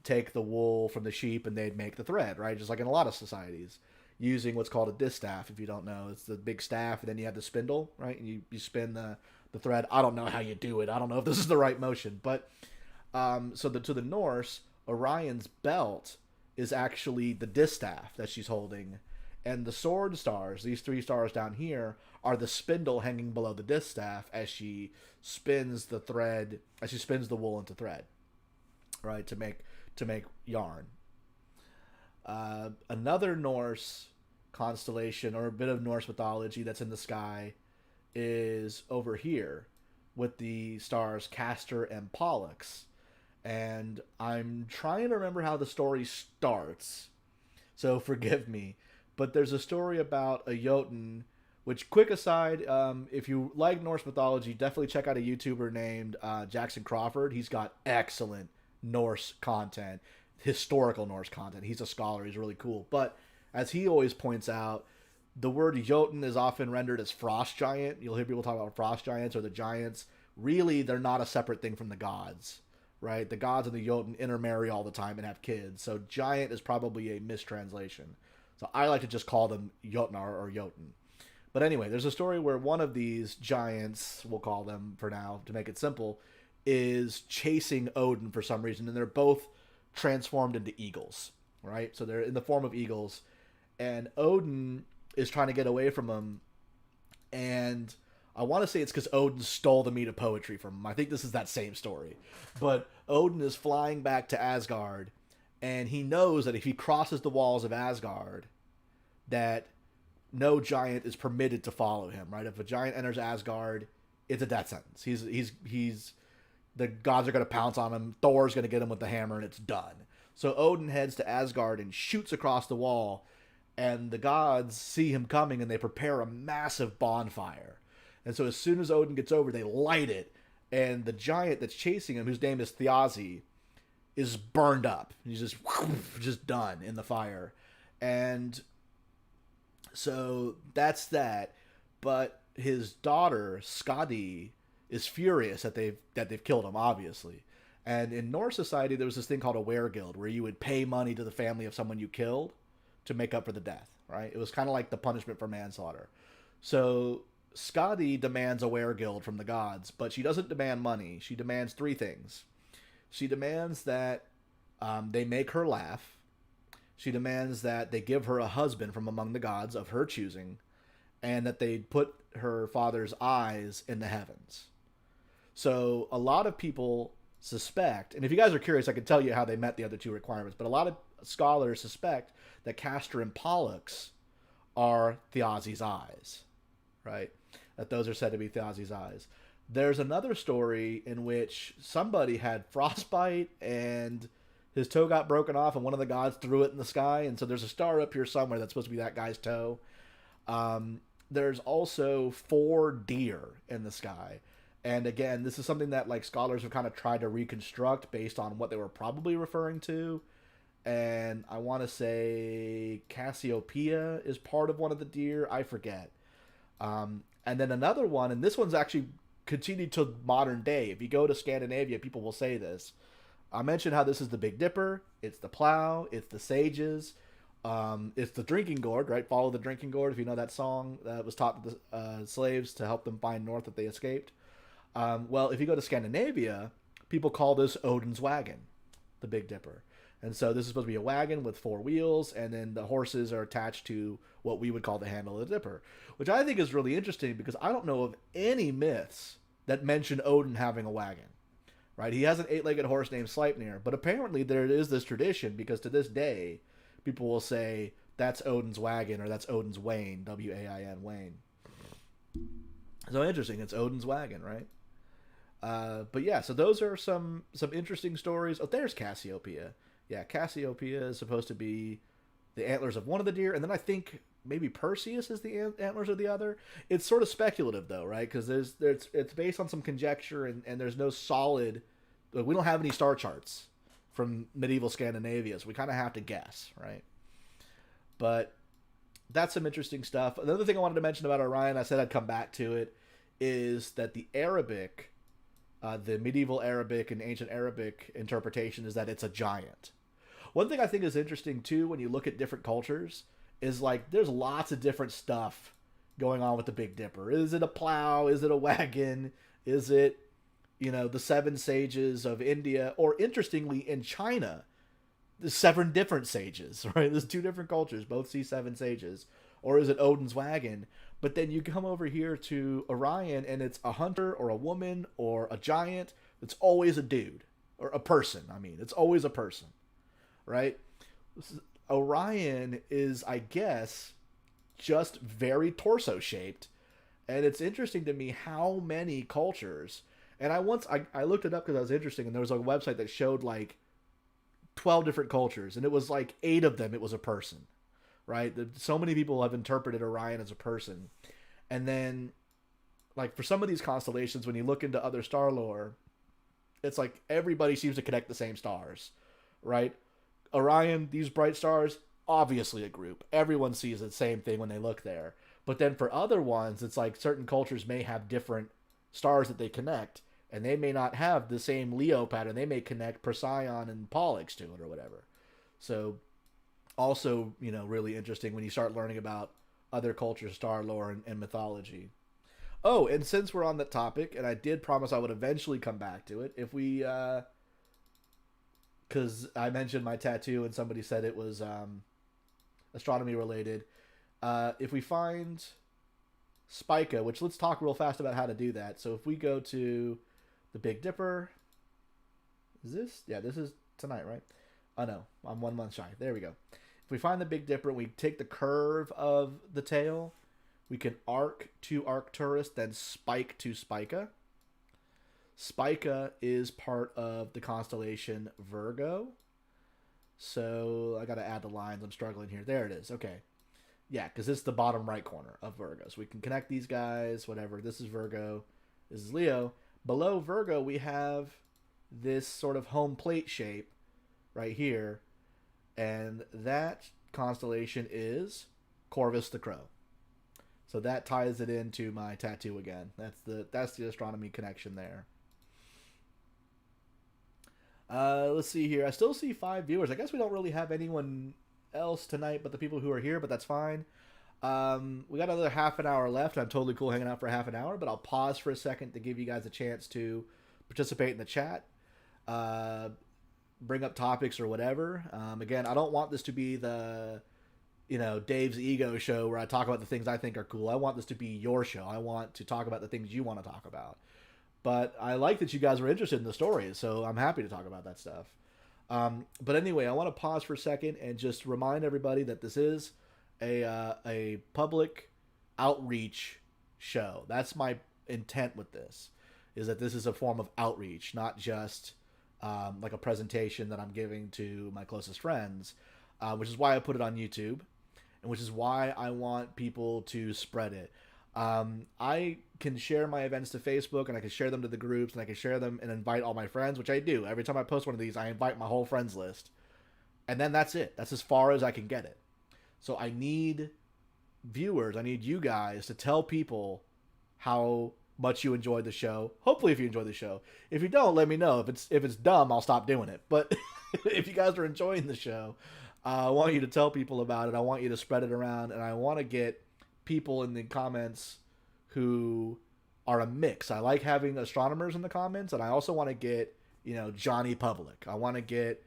take the wool from the sheep and they'd make the thread, right? Just like in a lot of societies, using what's called a distaff. If you don't know, it's the big staff, and then you have the spindle, right? And you spin the thread. I don't know how you do it. I don't know if this is the right motion, but so to the Norse, Orion's belt is actually the distaff that she's holding, and the sword stars, these three stars down here, are the spindle hanging below the distaff as she spins the thread, as she spins the wool into thread, right, to make yarn. Another Norse constellation, or a bit of Norse mythology that's in the sky, is over here with the stars Castor and Pollux. And I'm trying to remember how the story starts, so forgive me. But there's a story about a Jotun, which, quick aside, if you like Norse mythology, definitely check out a YouTuber named Jackson Crawford. He's got excellent Norse content, historical Norse content. He's a scholar. He's really cool. But as he always points out, the word Jotun is often rendered as frost giant. You'll hear people talk about frost giants or the giants. Really, they're not a separate thing from the gods, right? The gods and the Jotun intermarry all the time and have kids. So giant is probably a mistranslation. So I like to just call them Jotnar or Jotun. But anyway, there's a story where one of these giants, we'll call them for now to make it simple, is chasing Odin for some reason. And they're both transformed into eagles, right? So they're in the form of eagles. And Odin is trying to get away from him, and I want to say it's because Odin stole the meat of poetry from him. I think this is that same story. But Odin is flying back to Asgard, and he knows that if he crosses the walls of Asgard, that no giant is permitted to follow him. Right? If a giant enters Asgard, it's a death sentence. He's the gods are going to pounce on him. Thor's going to get him with the hammer, and it's done. So Odin heads to Asgard and shoots across the wall, and the gods see him coming, and they prepare a massive bonfire. And so as soon as Odin gets over, they light it, and the giant that's chasing him, whose name is Thiazi, is burned up. He's just done in the fire. And so that's that. But his daughter, Skadi, is furious that they've killed him, obviously. And in Norse society, there was this thing called a weregild, where you would pay money to the family of someone you killed to make up for the death, right? It was kind of like the punishment for manslaughter. So Skadi demands a weregild from the gods, but she doesn't demand money. She demands three things. She demands that they make her laugh. She demands that they give her a husband from among the gods of her choosing, and that they put her father's eyes in the heavens. So a lot of people suspect, and if you guys are curious, I can tell you how they met the other two requirements, but a lot of scholars suspect that Castor and Pollux are Thiazi's eyes, right? That those are said to be Thiazi's eyes. There's another story in which somebody had frostbite and his toe got broken off, and one of the gods threw it in the sky, and so there's a star up here somewhere that's supposed to be that guy's toe. There's also 4 deer in the sky. And again, this is something that like scholars have kind of tried to reconstruct based on what they were probably referring to. And I want to say Cassiopeia is part of one of the deer. I forget. And then another one, and this one's actually continued to modern day. If you go to Scandinavia, people will say this. I mentioned how this is the Big Dipper. It's the plow. It's the sages. It's the drinking gourd, right? Follow the drinking gourd, if you know that song that was taught to the slaves to help them find north that they escaped. Well, if you go to Scandinavia, people call this Odin's wagon, the Big Dipper. And so this is supposed to be a wagon with 4 wheels, and then the horses are attached to what we would call the handle of the dipper, which I think is really interesting because I don't know of any myths that mention Odin having a wagon, right? He has an 8-legged horse named Sleipnir, but apparently there is this tradition because to this day, people will say that's Odin's wagon or that's Odin's wain, W-A-I-N, wain. So interesting, it's Odin's wagon, right? But yeah, so those are some interesting stories. Oh, there's Cassiopeia. Yeah, Cassiopeia is supposed to be the antlers of one of the deer, and then I think maybe Perseus is the antlers of the other. It's sort of speculative though, right? Because it's based on some conjecture, and there's no solid. We don't have any star charts from medieval Scandinavia, so we kind of have to guess, right? But that's some interesting stuff. Another thing I wanted to mention about Orion, I said I'd come back to it, is that the Arabic, the medieval Arabic and ancient Arabic interpretation is that it's a giant. One thing I think is interesting too, when you look at different cultures, is like there's lots of different stuff going on with the Big Dipper. Is it a plow? Is it a wagon? Is it, the 7 sages of India? Or interestingly, in China, there's 7 different sages, right? There's 2 different cultures, both see 7 sages. Or is it Odin's wagon? But then you come over here to Orion, and it's a hunter or a woman or a giant. It's always a dude. Or a person, It's always a person, right? Orion is, I guess, just very torso-shaped. And it's interesting to me how many cultures... And I looked it up because I was interested, and there was a website that showed, 12 different cultures, and it was 8 of them, it was a person, right? So many people have interpreted Orion as a person. And then, for some of these constellations, when you look into other star lore, it's everybody seems to connect the same stars, right? Orion, these bright stars, obviously a group. Everyone sees the same thing when they look there. But then for other ones, it's certain cultures may have different stars that they connect, and they may not have the same Leo pattern. They may connect Procyon and Pollux to it or whatever. So also, really interesting when you start learning about other cultures, star lore, and mythology. Oh, and since we're on that topic, and I did promise I would eventually come back to it, if we, because I mentioned my tattoo and somebody said it was astronomy related. If we find Spica, which let's talk real fast about how to do that. So if we go to the Big Dipper, this is tonight, right? Oh no, I'm 1 month shy. There we go. If we find the Big Dipper, we take the curve of the tail. We can arc to Arcturus, then spike to Spica. Spica is part of the constellation Virgo. So I got to add the lines. I'm struggling here. There it is. Okay. Yeah, because it's the bottom right corner of Virgo. So we can connect these guys, whatever. This is Virgo. This is Leo. Below Virgo, we have this sort of home plate shape right here. And that constellation is Corvus the Crow. So that ties it into my tattoo again. That's the astronomy connection there. Let's see here. I still see 5 viewers. I guess we don't really have anyone else tonight but the people who are here, but that's fine. We got another half an hour left. I'm totally cool hanging out for half an hour, but I'll pause for a second to give you guys a chance to participate in the chat. Bring up topics or whatever. Again, I don't want this to be the, Dave's ego show where I talk about the things I think are cool. I want this to be your show. I want to talk about the things you want to talk about. But I like that you guys were interested in the stories, so I'm happy to talk about that stuff. But anyway, I want to pause for a second and just remind everybody that this is a public outreach show. That's my intent with this, is that this is a form of outreach, not just like a presentation that I'm giving to my closest friends, which is why I put it on YouTube, and which is why I want people to spread it. I can share my events to Facebook, and I can share them to the groups, and I can share them and invite all my friends, which I do. Every time I post one of these, I invite my whole friends list. And then that's it. That's as far as I can get it. So I need viewers. I need you guys to tell people how much you enjoyed the show. Hopefully if you enjoyed the show. If you don't, let me know. If it's dumb, I'll stop doing it. But if you guys are enjoying the show, I want you to tell people about it. I want you to spread it around, and I want to get people in the comments who are a mix. I like having astronomers in the comments, and I also want to get, Johnny Public. I want to get,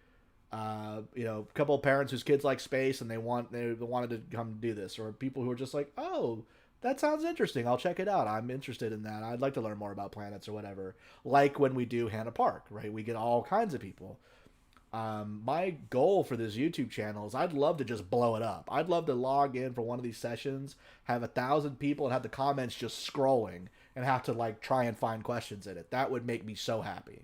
a couple of parents whose kids like space and they wanted to come do this, or people who are just like, oh, that sounds interesting. I'll check it out. I'm interested in that. I'd like to learn more about planets or whatever. Like when we do Hannah Park, right? We get all kinds of people. My goal for this YouTube channel is I'd love to just blow it up. I'd love to log in for one of these sessions, have 1,000 people, and have the comments just scrolling, and have to try and find questions in it. That would make me so happy.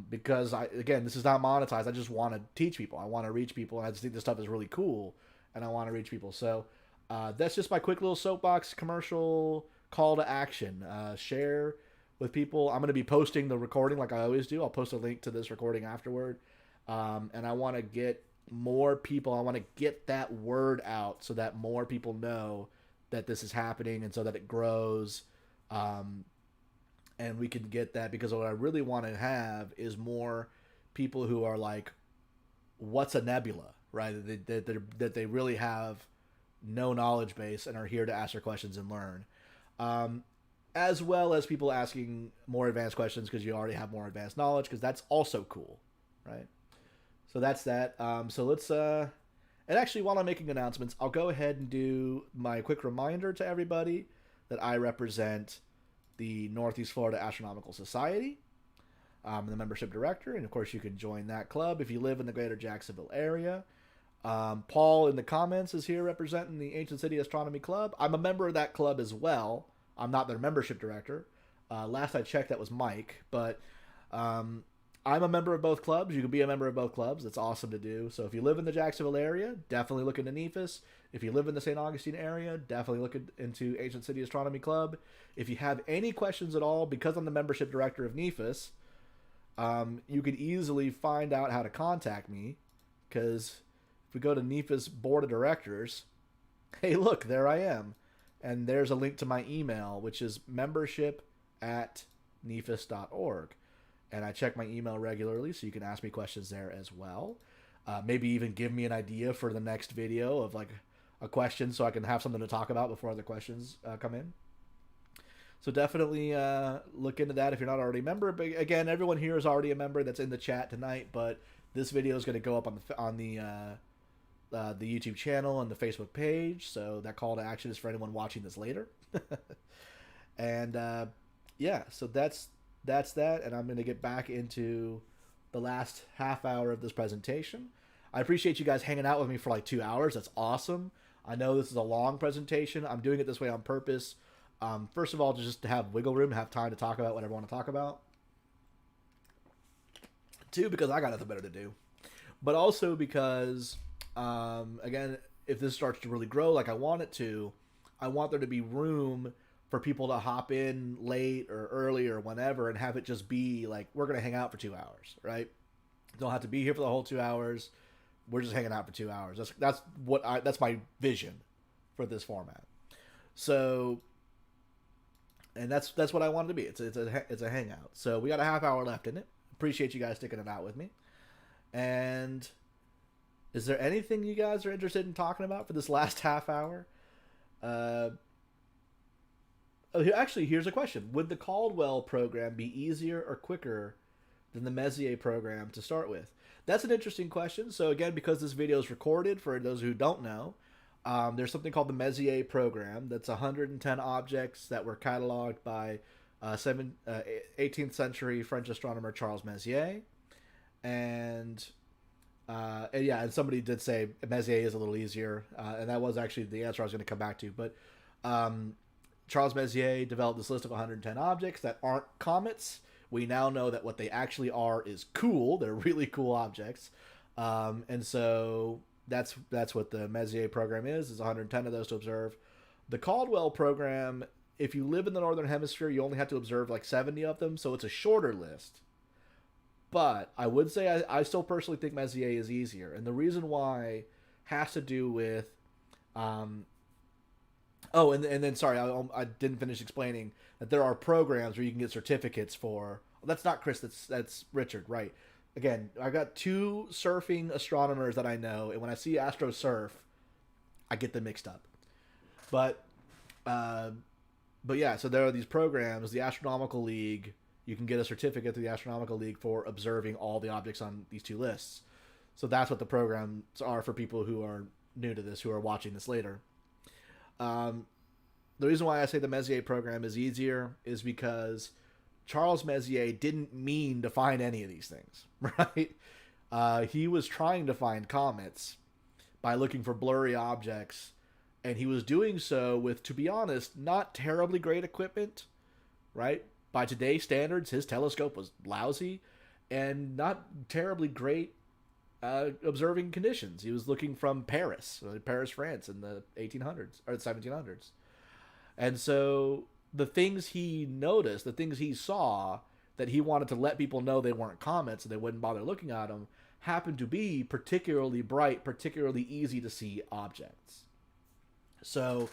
Because this is not monetized. I just want to teach people. I want to reach people. And I just think this stuff is really cool, and I want to reach people. So that's just my quick little soapbox commercial call to action. Share with people. I'm going to be posting the recording like I always do. I'll post a link to this recording afterward. And I want to get more people. I want to get that word out so that more people know that this is happening, and so that it grows. And we can get that, because what I really want to have is more people who are like, what's a nebula, right? That they really have no knowledge base and are here to ask their questions and learn. As well as people asking more advanced questions because you already have more advanced knowledge, because that's also cool, right? So that's that. So let's... and actually, while I'm making announcements, I'll go ahead and do my quick reminder to everybody that I represent the Northeast Florida Astronomical Society. I'm the membership director, and of course you can join that club if you live in the greater Jacksonville area. Paul in the comments is here representing the Ancient City Astronomy Club. I'm a member of that club as well. I'm not their membership director. Last I checked, that was Mike. But I'm a member of both clubs. You can be a member of both clubs. It's awesome to do. So if you live in the Jacksonville area, definitely look into Nephis. If you live in the St. Augustine area, definitely look into Ancient City Astronomy Club. If you have any questions at all, because I'm the membership director of Nephis, you can easily find out how to contact me. Because if we go to Nephis Board of Directors, hey, look, there I am. And there's a link to my email, which is membership@nephis.org. And I check my email regularly, so you can ask me questions there as well. Maybe even give me an idea for the next video of a question, so I can have something to talk about before other questions come in. So definitely look into that if you're not already a member. But again, everyone here is already a member that's in the chat tonight. But this video is going to go up on the YouTube channel and the Facebook page. So that call to action is for anyone watching this later. And yeah, so that's that. And I'm going to get back into the last half hour of this presentation. I appreciate you guys hanging out with me for like 2 hours. That's awesome. I know this is a long presentation. I'm doing it this way on purpose. First of all, just to have wiggle room, have time to talk about whatever I want to talk about. Two, because I got nothing better to do. But also because, again, if this starts to really grow like I want it to, I want there to be room for people to hop in late or early or whenever and have it just be like, we're going to hang out for 2 hours, right? Don't have to be here for the whole 2 hours. We're just hanging out for 2 hours. That's my vision for this format. So, and that's what I want it to be. It's a hangout. So we got a half hour left in it. Appreciate you guys sticking it out with me. And is there anything you guys are interested in talking about for this last half hour? Actually, here's a question. Would the Caldwell program be easier or quicker than the Messier program to start with? That's an interesting question. So again, because this video is recorded, for those who don't know, there's something called the Messier program. That's 110 objects that were cataloged by 18th century French astronomer Charles Messier. And somebody did say Messier is a little easier, and that was actually the answer I was going to come back to. But Charles Messier developed this list of 110 objects that aren't comets. We now know that what they actually are is cool. They're really cool objects. And so that's what the Messier program is 110 of those to observe. The Caldwell program, if you live in the Northern Hemisphere, you only have to observe like 70 of them, so it's a shorter list. But I would say I still personally think Messier is easier. And the reason why has to do with... and then sorry, I didn't finish explaining that there are programs where you can get certificates for. That's not Chris. That's Richard. Right. Again, I've got two surfing astronomers that I know, and when I see Astro Surf, I get them mixed up. But yeah. So there are these programs. The Astronomical League. You can get a certificate through the Astronomical League for observing all the objects on these two lists. So that's what the programs are for people who are new to this, who are watching this later. The reason why I say the Messier program is easier is because Charles Messier didn't mean to find any of these things, right? He was trying to find comets by looking for blurry objects, and he was doing so with, to be honest, not terribly great equipment, right? By today's standards, his telescope was lousy and not terribly great observing conditions. He was looking from Paris, France in the 1800s or the 1700s. And so the things he noticed, the things he saw that he wanted to let people know they weren't comets and they wouldn't bother looking at them, happened to be particularly bright, particularly easy to see objects. So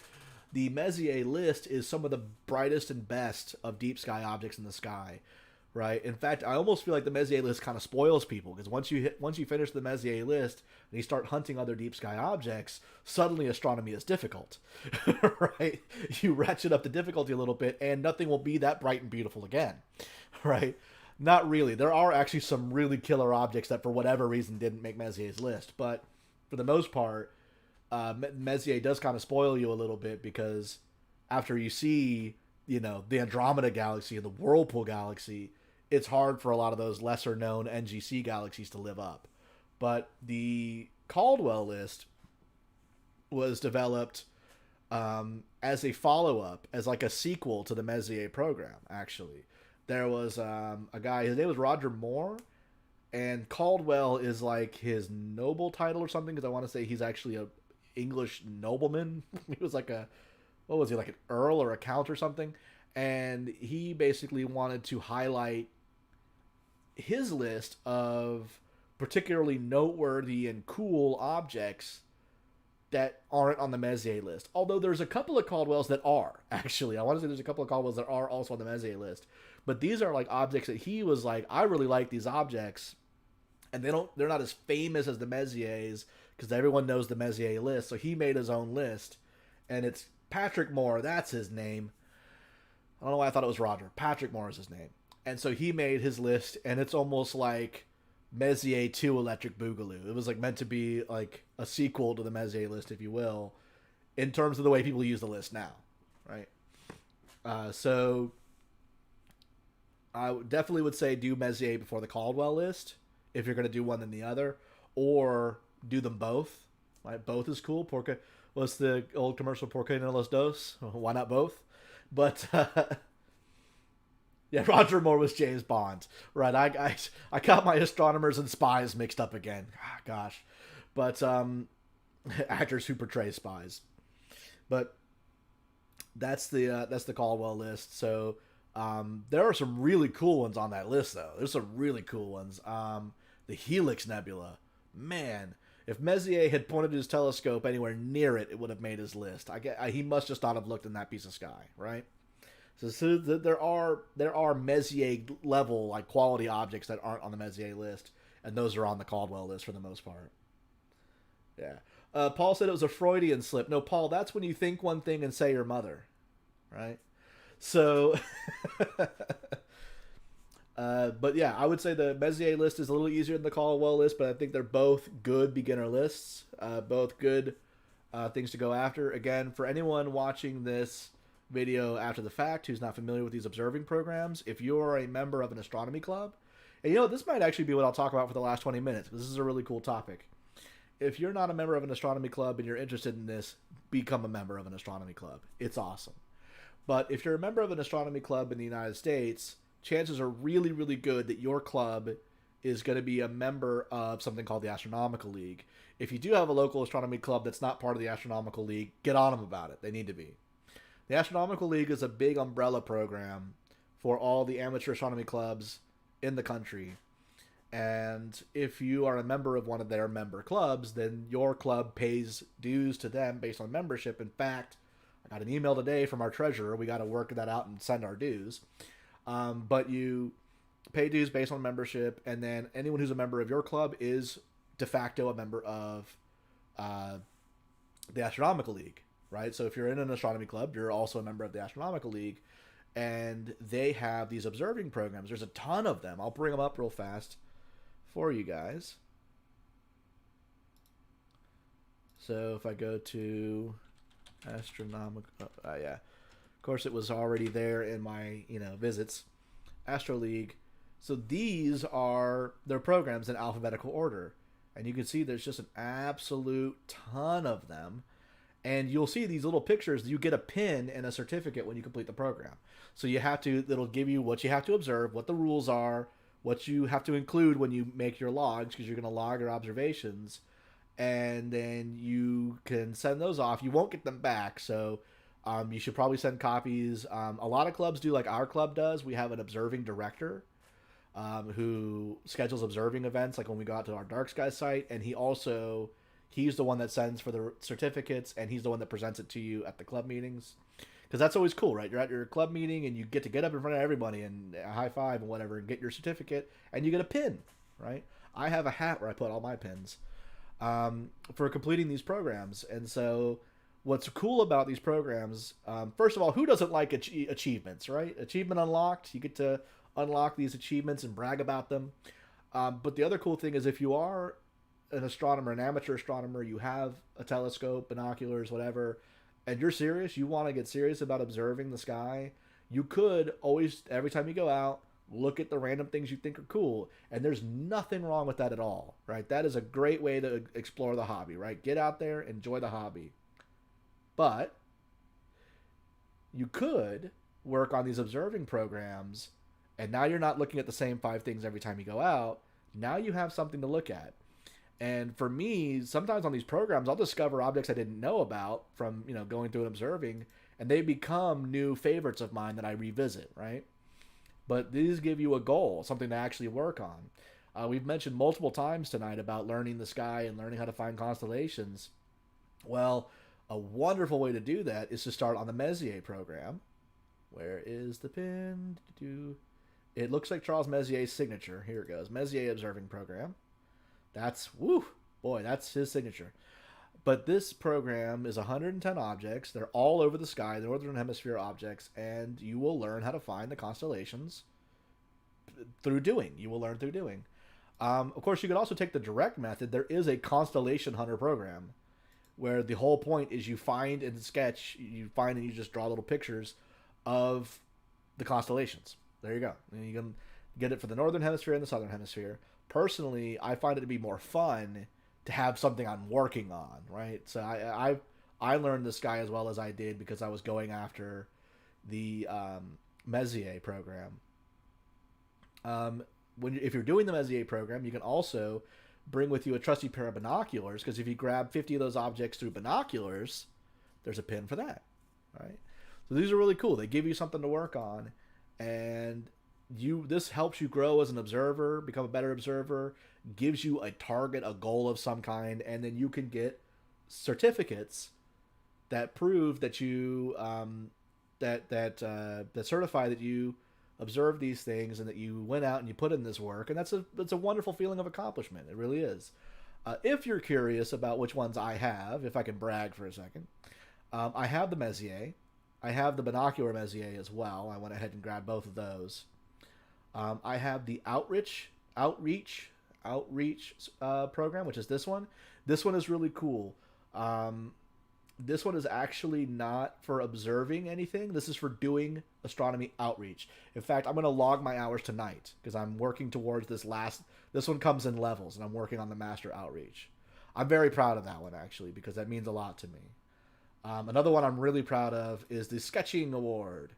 the Messier list is some of the brightest and best of deep sky objects in the sky. Right. In fact, I almost feel like the Messier list kind of spoils people, because once you finish the Messier list and you start hunting other deep sky objects, suddenly astronomy is difficult. Right? You ratchet up the difficulty a little bit, and nothing will be that bright and beautiful again. Right? Not really. There are actually some really killer objects that, for whatever reason, didn't make Messier's list, but for the most part, Messier does kind of spoil you a little bit, because after you see, the Andromeda Galaxy and the Whirlpool Galaxy, it's hard for a lot of those lesser known NGC galaxies to live up. But the Caldwell list was developed as a follow-up, as like a sequel to the Messier program, actually. There was a guy, his name was Roger Moore, and Caldwell is like his noble title or something, because I want to say he's actually a English nobleman. He was like like an earl or a count or something. And he basically wanted to highlight his list of particularly noteworthy and cool objects that aren't on the Messier list. Although there's a couple of Caldwells that are, actually. I want to say there's a couple of Caldwells that are also on the Messier list. But these are like objects that he was like, I really like these objects. And they're not as famous as the Messiers, because everyone knows the Messier list. So he made his own list. And it's Patrick Moore, that's his name. I don't know why I thought it was Roger. Patrick Moore is his name. And so he made his list, and it's almost like Messier 2 Electric Boogaloo. It was like meant to be like a sequel to the Messier list, if you will, in terms of the way people use the list now, right? So I definitely would say do Messier before the Caldwell list, if you're going to do one than the other, or do them both. Right, both is cool. Porque what's the old commercial? Porque no los dos. Why not both? But yeah, Roger Moore was James Bond. Right, I got my astronomers and spies mixed up again. Ah, gosh, but actors who portray spies. But that's the Caldwell list. So there are some really cool ones on that list, though. There's some really cool ones. The Helix Nebula, man. If Messier had pointed his telescope anywhere near it, it would have made his list. He must just not have looked in that piece of sky, right? So there are Messier level like quality objects that aren't on the Messier list, and those are on the Caldwell list for the most part. Yeah. Paul said it was a Freudian slip. No, Paul, that's when you think one thing and say your mother, right? So, but yeah, I would say the Messier list is a little easier than the Caldwell list, but I think they're both good beginner lists, both good things to go after. Again, for anyone watching this video after the fact who's not familiar with these observing programs, if you're a member of an astronomy club, and this might actually be what I'll talk about for the last 20 minutes. This is a really cool topic. If you're not a member of an astronomy club and you're interested in this, become a member of an astronomy club. It's awesome. But if you're a member of an astronomy club in the United States, chances are really, really good that your club is going to be a member of something called the Astronomical League. If you do have a local astronomy club that's not part of the Astronomical League, get on them about it. They need to be. The Astronomical League is a big umbrella program for all the amateur astronomy clubs in the country. And if you are a member of one of their member clubs, then your club pays dues to them based on membership. In fact, I got an email today from our treasurer. We got to work that out and send our dues. But you pay dues based on membership, and then anyone who's a member of your club is de facto a member of the Astronomical League, right? So if you're in an astronomy club, you're also a member of the Astronomical League, and they have these observing programs. There's a ton of them. I'll bring them up real fast for you guys. So if I go to astronomical, yeah, of course it was already there in my visits, Astro League. So these are their programs in alphabetical order, and you can see there's just an absolute ton of them. And you'll see these little pictures. You get a pin and a certificate when you complete the program. So it'll give you what you have to observe, what the rules are, what you have to include when you make your logs, because you're going to log your observations, and then you can send those off. You won't get them back, so you should probably send copies. A lot of clubs do like our club does. We have an observing director who schedules observing events, like when we go out to our dark sky site, and he's the one that sends for the certificates, and he's the one that presents it to you at the club meetings. Because that's always cool, right? You're at your club meeting, and you get up in front of everybody and a high five and whatever, and get your certificate, and you get a pin, right? I have a hat where I put all my pins for completing these programs. And so what's cool about these programs, first of all, who doesn't like achievements, right? Achievement unlocked. You get to unlock these achievements and brag about them. But the other cool thing is if you are an astronomer, an amateur astronomer, you have a telescope, binoculars, whatever, and you're serious, you want to get serious about observing the sky, you could always, every time you go out, look at the random things you think are cool. And there's nothing wrong with that at all, right? That is a great way to explore the hobby, right? Get out there, enjoy the hobby. But you could work on these observing programs, and now you're not looking at the same 5 things every time you go out. Now you have something to look at. And for me, sometimes on these programs, I'll discover objects I didn't know about from, going through and observing, and they become new favorites of mine that I revisit, right? But these give you a goal, something to actually work on. We've mentioned multiple times tonight about learning the sky and learning how to find constellations. Well, a wonderful way to do that is to start on the Messier program. Where is the pin? It looks like Charles Messier's signature. Here it goes. Messier Observing Program. That's his signature. But this program is 110 objects. They're all over the sky, northern hemisphere objects, and you will learn how to find the constellations through doing. You will learn through doing. Of course, you could also take the direct method. There is a constellation hunter program where the whole point is you find and you just draw little pictures of the constellations. There you go. And you can get it for the northern hemisphere and the southern hemisphere. Personally, I find it to be more fun to have something I'm working on, right? So I learned the sky as well as I did because I was going after the Messier program. If you're doing the Messier program, you can also bring with you a trusty pair of binoculars because if you grab 50 of those objects through binoculars, there's a pin for that, right? So these are really cool. They give you something to work on, and this helps you grow as an observer, become a better observer, gives you a target, a goal of some kind, and then you can get certificates that prove that you that certify that you observe these things and that you went out and you put in this work, and that's a wonderful feeling of accomplishment. It really is. If you're curious about which ones I have, if I can brag for a second, I have the Messier. I have the binocular Messier as well. I went ahead and grabbed both of those. I have the outreach program, which is this one. This one is really cool. This one is actually not for observing anything. This is for doing astronomy outreach. In fact, I'm going to log my hours tonight because I'm working towards this last. This one comes in levels, and I'm working on the master outreach. I'm very proud of that one actually because that means a lot to me. Another one I'm really proud of is the sketching award.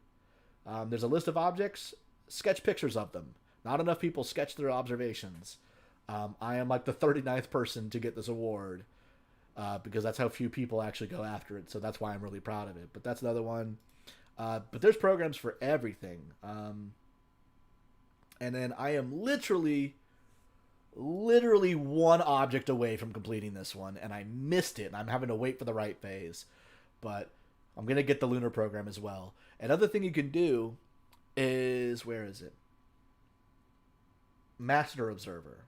There's a list of objects. Sketch pictures of them. Not enough people sketch their observations. I am like the 39th person to get this award. Because that's how few people actually go after it. So that's why I'm really proud of it. But that's another one. But there's programs for everything. And then I am literally one object away from completing this one. And I missed it. And I'm having to wait for the right phase. But I'm going to get the lunar program as well. Another thing you can do is, where is it? Master Observer.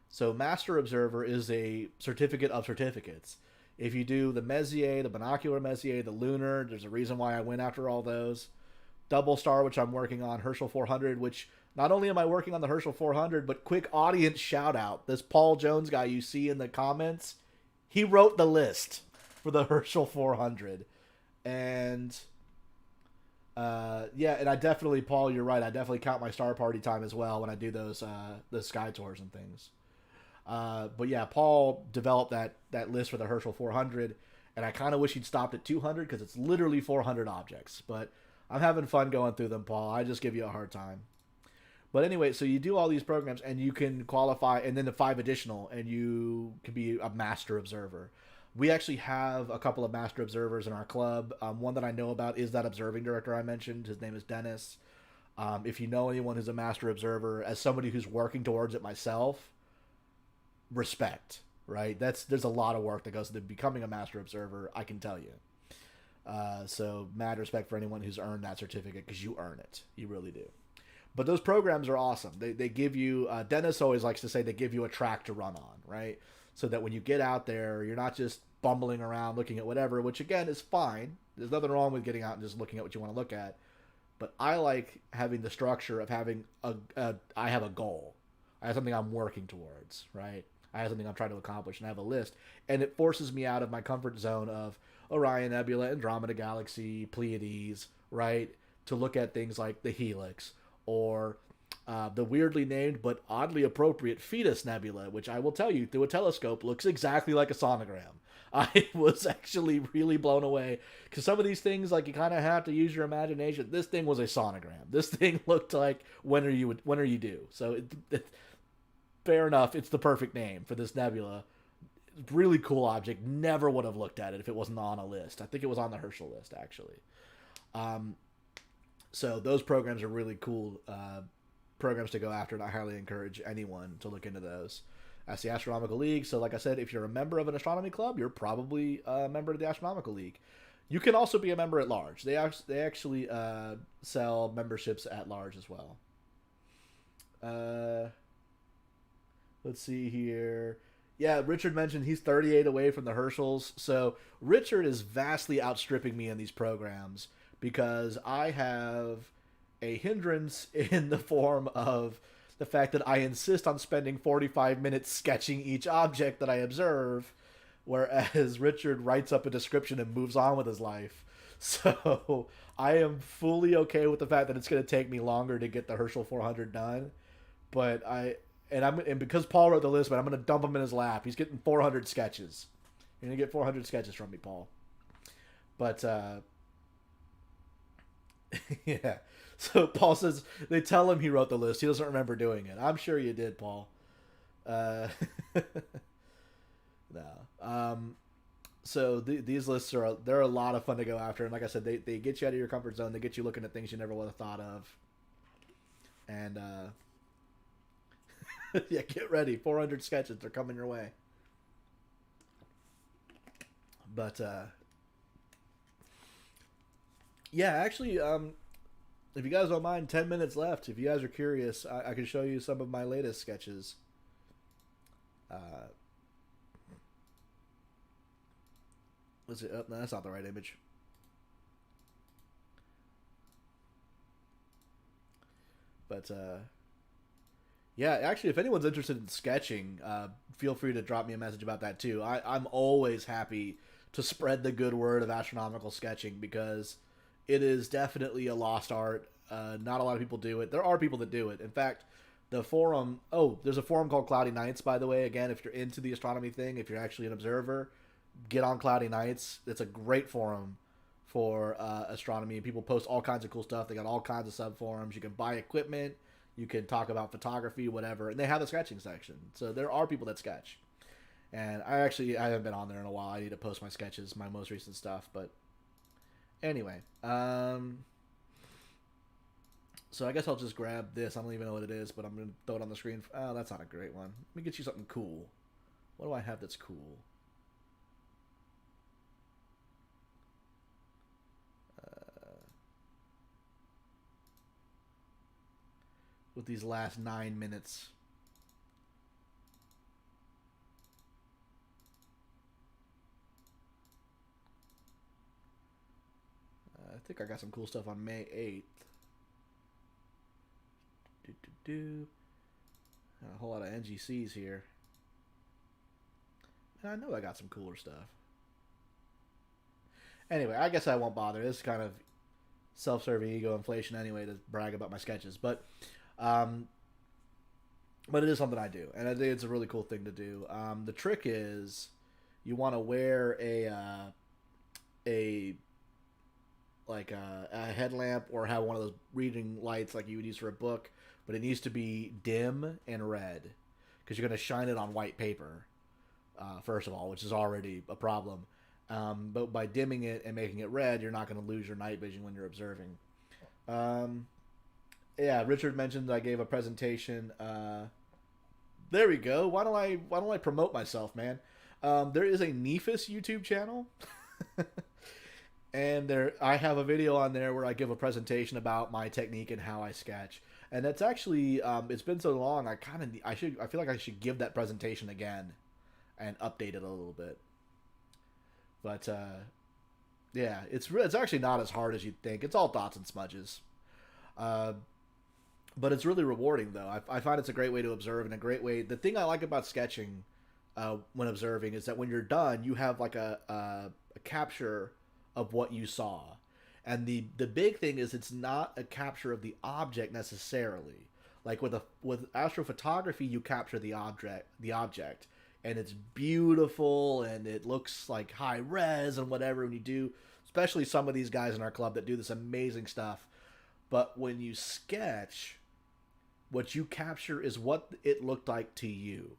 So Master Observer is a certificate of certificates. If you do the Messier, the binocular Messier, the lunar, there's a reason why I went after all those. Double star, which I'm working on, Herschel 400, which not only am I working on the Herschel 400, but quick audience shout out. This Paul Jones guy you see in the comments, he wrote the list for the Herschel 400. And yeah, and I definitely, Paul, you're right. I definitely count my star party time as well when I do those the sky tours and things. But yeah, Paul developed that list for the Herschel 400, and I kind of wish he'd stopped at 200 because it's literally 400 objects. But I'm having fun going through them, Paul. I just give you a hard time. But anyway, so you do all these programs, and you can qualify, and then the 5 additional, and you can be a master observer. We actually have a couple of master observers in our club. One that I know about is that observing director I mentioned. His name is Dennis. If you know anyone who's a master observer, as somebody who's working towards it myself, respect, right? There's a lot of work that goes into becoming a master observer, I can tell you. So mad respect for anyone who's earned that certificate because you earn it. You really do. But those programs are awesome. They give you, Dennis always likes to say they give you a track to run on, right? So that when you get out there, you're not just bumbling around looking at whatever, which again is fine. There's nothing wrong with getting out and just looking at what you want to look at. But I like having the structure of having I have a goal. I have something I'm working towards, right? I have something I'm trying to accomplish, and I have a list. And it forces me out of my comfort zone of Orion Nebula, Andromeda Galaxy, Pleiades, right? To look at things like the Helix or the weirdly named but oddly appropriate Fetus Nebula, which I will tell you, through a telescope, looks exactly like a sonogram. I was actually really blown away because some of these things, like, you kind of have to use your imagination. This thing was a sonogram. This thing looked like when are you due? So fair enough. It's the perfect name for this nebula. Really cool object. Never would have looked at it if it wasn't on a list. I think it was on the Herschel list actually. So those programs are really cool programs to go after, and I highly encourage anyone to look into those. That's the Astronomical League. So like I said, if you're a member of an astronomy club, you're probably a member of the Astronomical League. You can also be a member at large. They actually sell memberships at large as well. Let's see here. Yeah, Richard mentioned he's 38 away from the Herschels. So Richard is vastly outstripping me in these programs because I have a hindrance in the form of the fact that I insist on spending 45 minutes sketching each object that I observe, whereas Richard writes up a description and moves on with his life. So I am fully okay with the fact that it's going to take me longer to get the Herschel 400 done, but and because Paul wrote the list, but I'm gonna dump him in his lap. He's getting 400 sketches. You're gonna get 400 sketches from me, Paul. But yeah. So Paul says they tell him he wrote the list. He doesn't remember doing it. I'm sure you did, Paul. Uh, no. So these lists they're a lot of fun to go after, and like I said, they get you out of your comfort zone. They get you looking at things you never would have thought of. And yeah, get ready. 400 sketches. They're coming your way. But yeah, actually, if you guys don't mind, 10 minutes left. If you guys are curious, I can show you some of my latest sketches. Was it? Oh, no, that's not the right image. But yeah, actually, if anyone's interested in sketching, feel free to drop me a message about that too. I'm always happy to spread the good word of astronomical sketching because it is definitely a lost art. Not a lot of people do it. There are people that do it. In fact, the forum. Oh, there's a forum called Cloudy Nights, by the way. Again, if you're into the astronomy thing, if you're actually an observer, get on Cloudy Nights. It's a great forum for astronomy. People post all kinds of cool stuff. They got all kinds of sub forums. You can buy equipment. You can talk about photography, whatever, and they have a sketching section. So there are people that sketch. And I haven't been on there in a while. I need to post my sketches, my most recent stuff. But anyway, so I guess I'll just grab this. I don't even know what it is, but I'm gonna throw it on the screen. Oh, that's not a great one. Let me get you something cool. What do I have that's cool? With these last 9 minutes. I think I got some cool stuff on May 8th. A whole lot of NGCs here. And I know I got some cooler stuff. Anyway, I guess I won't bother. This is kind of self-serving ego inflation anyway to brag about my sketches. Um, but it is something I do, and I think it's a really cool thing to do. The trick is you want to wear a a headlamp or have one of those reading lights like you would use for a book, but it needs to be dim and red because you're going to shine it on white paper, first of all, which is already a problem. But by dimming it and making it red, you're not going to lose your night vision when you're observing. Yeah, Richard mentioned I gave a presentation. There we go. Why don't I promote myself, man? There is a Nephis YouTube channel. And there I have a video on there where I give a presentation about my technique and how I sketch. And that's actually it's been so long I feel like I should give that presentation again and update it a little bit. But yeah, it's actually not as hard as you'd think. It's all dots and smudges. But it's really rewarding though. I find it's a great way to observe and a great way. The thing I like about sketching when observing is that when you're done, you have like a capture of what you saw. And the big thing is it's not a capture of the object necessarily. Like with astrophotography, you capture the object, and it's beautiful and it looks like high res and whatever. And you do, especially some of these guys in our club that do this amazing stuff. But when you sketch, what you capture is what it looked like to you,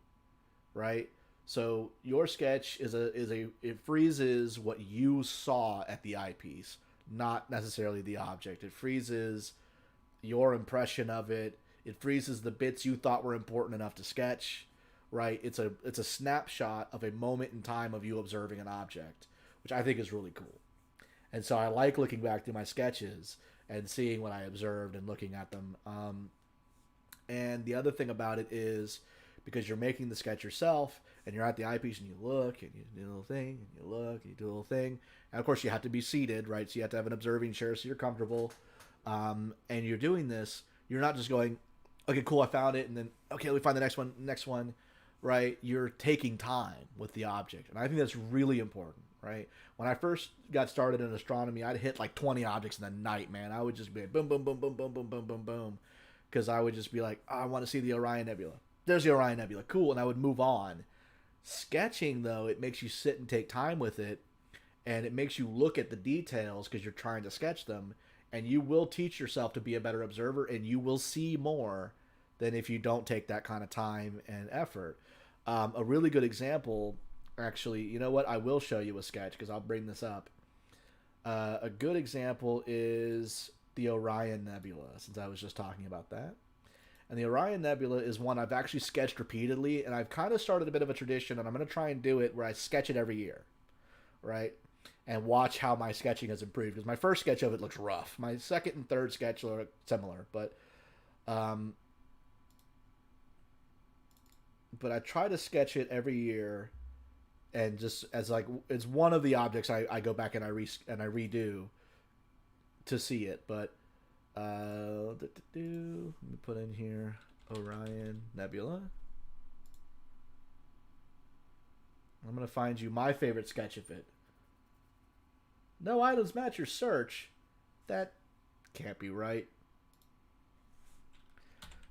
right? So your sketch it freezes what you saw at the eyepiece, not necessarily the object. It freezes your impression of it. It freezes the bits you thought were important enough to sketch, right? It's a snapshot of a moment in time of you observing an object, which I think is really cool. And so I like looking back through my sketches and seeing what I observed and looking at them. And the other thing about it is because you're making the sketch yourself and you're at the eyepiece and you look and you do a little thing and you look and you do a little thing. And of course you have to be seated, right? So you have to have an observing chair so you're comfortable. And you're doing this, you're not just going, okay, cool, I found it. And then, okay, let me find the next one, right? You're taking time with the object. And I think that's really important, right? When I first got started in astronomy, I'd hit like 20 objects in the night, man. I would just be like, boom, boom, boom, boom, boom, boom, boom, boom, boom. Because I would just be like, oh, I want to see the Orion Nebula. there's the Orion Nebula, cool, and I would move on. Sketching, though, it makes you sit and take time with it, and it makes you look at the details because you're trying to sketch them, and you will teach yourself to be a better observer, and you will see more than if you don't take that kind of time and effort. A really good example, actually, you know what? I will show you a sketch because I'll bring this up. A good example is the Orion Nebula, since I was just talking about that. And the Orion Nebula is one I've actually sketched repeatedly, and I've kind of started a bit of a tradition, and I'm going to try and do it where I sketch it every year, right? And watch how my sketching has improved. Because my first sketch of it looks rough. My second and third sketch are similar, but I try to sketch it every year, and just as like it's one of the objects I go back and I redo to see it, but. Let me put in here Orion Nebula. I'm going to find you my favorite sketch of it. No items match your search. That can't be right.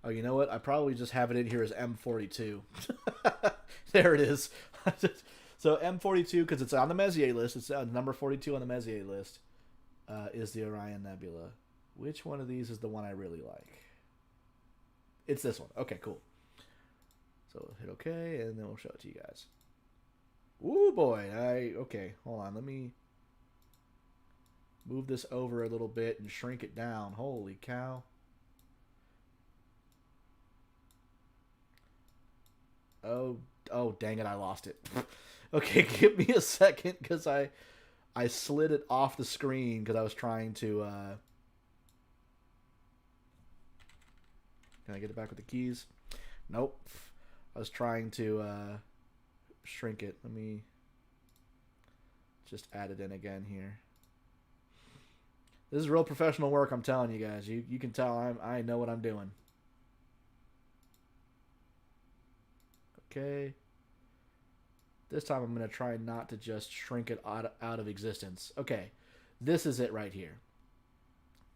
Oh, you know what? I probably just have it in here as M42. There it is. So M42, because it's on the Messier list. It's number 42 on the Messier list, is the Orion Nebula. Which one of these is the one I really like? It's this one. Okay, cool. So hit OK, and then we'll show it to you guys. Ooh, boy. Okay, hold on. Let me move this over a little bit and shrink it down. Holy cow. Oh, dang it. I lost it. Okay, give me a second because I slid it off the screen because I was trying to... Can I get it back with the keys? Nope. I was trying to shrink it. Let me just add it in again here. This is real professional work, I'm telling you guys. You can tell I know what I'm doing. Okay. This time I'm going to try not to just shrink it out of existence. Okay. This is it right here.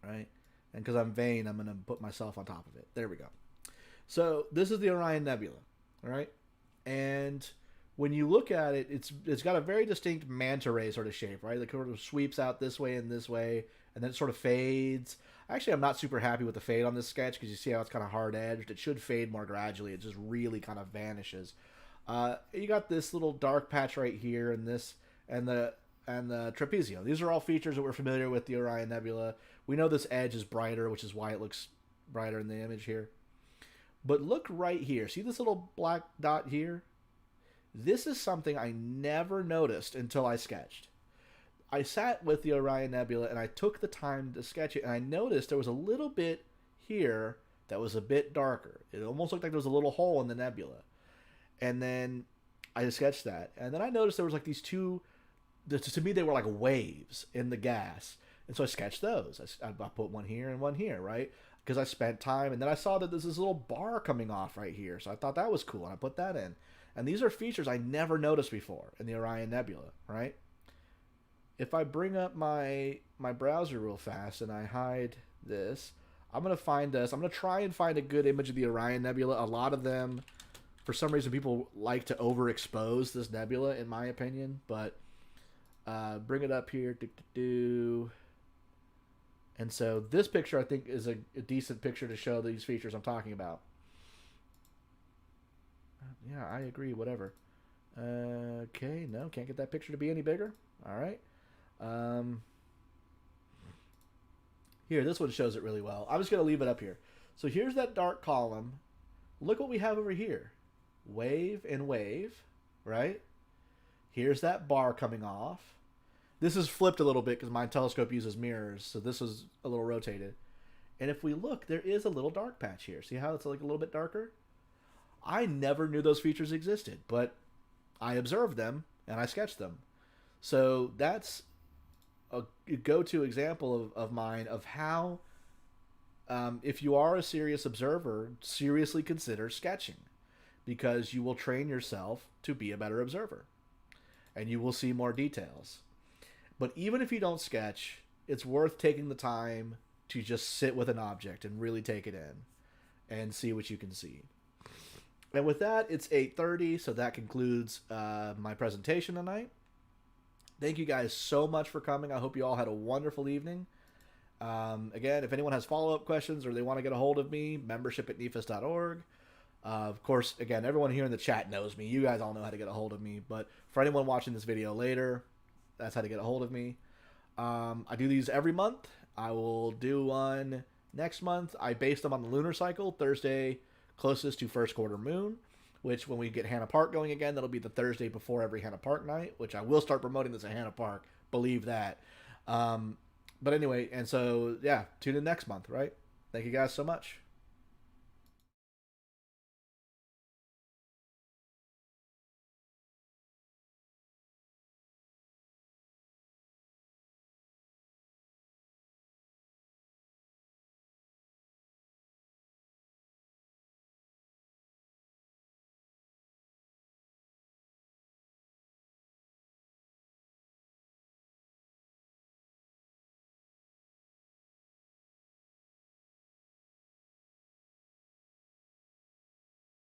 Right? And because I'm vain, I'm going to put myself on top of it. There we go. So this is the Orion Nebula, all right? And when you look at it, it's got a very distinct manta ray sort of shape, right? It sort of sweeps out this way, and then it sort of fades. Actually, I'm not super happy with the fade on this sketch because you see how it's kind of hard-edged. It should fade more gradually. It just really kind of vanishes. You got this little dark patch right here, and the trapezium. These are all features that we're familiar with the Orion Nebula. We know this edge is brighter, which is why it looks brighter in the image here. But look right here. See this little black dot here? This is something I never noticed until I sketched. I sat with the Orion Nebula and I took the time to sketch it, and I noticed there was a little bit here that was a bit darker. It almost looked like there was a little hole in the nebula. And then I sketched that. And then I noticed there was like these two... To me, they were like waves in the gas. And so I sketched those. I put one here and one here, right? Because I spent time. And then I saw that there's this little bar coming off right here. So I thought that was cool. And I put that in. And these are features I never noticed before in the Orion Nebula, right? If I bring up my browser real fast and I hide this, I'm going to find this. I'm going to try and find a good image of the Orion Nebula. A lot of them, for some reason, people like to overexpose this nebula, in my opinion. But... bring it up here. And so this picture, I think, is a decent picture to show these features I'm talking about. Yeah, I agree. Whatever. Okay, no, can't get that picture to be any bigger. All right. Here, this one shows it really well. I'm just going to leave it up here. So here's that dark column. Look what we have over here. Wave and wave, right? Here's that bar coming off. This is flipped a little bit because my telescope uses mirrors, so this was a little rotated. And if we look, there is a little dark patch here. See how it's like a little bit darker? I never knew those features existed, but I observed them and I sketched them. So that's a go-to example of mine of how, if you are a serious observer, seriously consider sketching, because you will train yourself to be a better observer and you will see more details. But even if you don't sketch, it's worth taking the time to just sit with an object and really take it in and see what you can see. And with that, it's 8:30, so that concludes my presentation tonight. Thank you guys so much for coming. I hope you all had a wonderful evening. Again, if anyone has follow-up questions or they want to get a hold of me, membership@nefis.org. Of course, again, everyone here in the chat knows me. You guys all know how to get a hold of me. But for anyone watching this video later, that's how to get a hold of me. I do these every month. I will do one next month. I base them on the lunar cycle, Thursday closest to first quarter moon, which when we get Hannah Park going again, that'll be the Thursday before every Hannah Park night, which I will start promoting this at Hannah Park. Believe that. But anyway, and so, yeah, tune in next month, right? Thank you guys so much.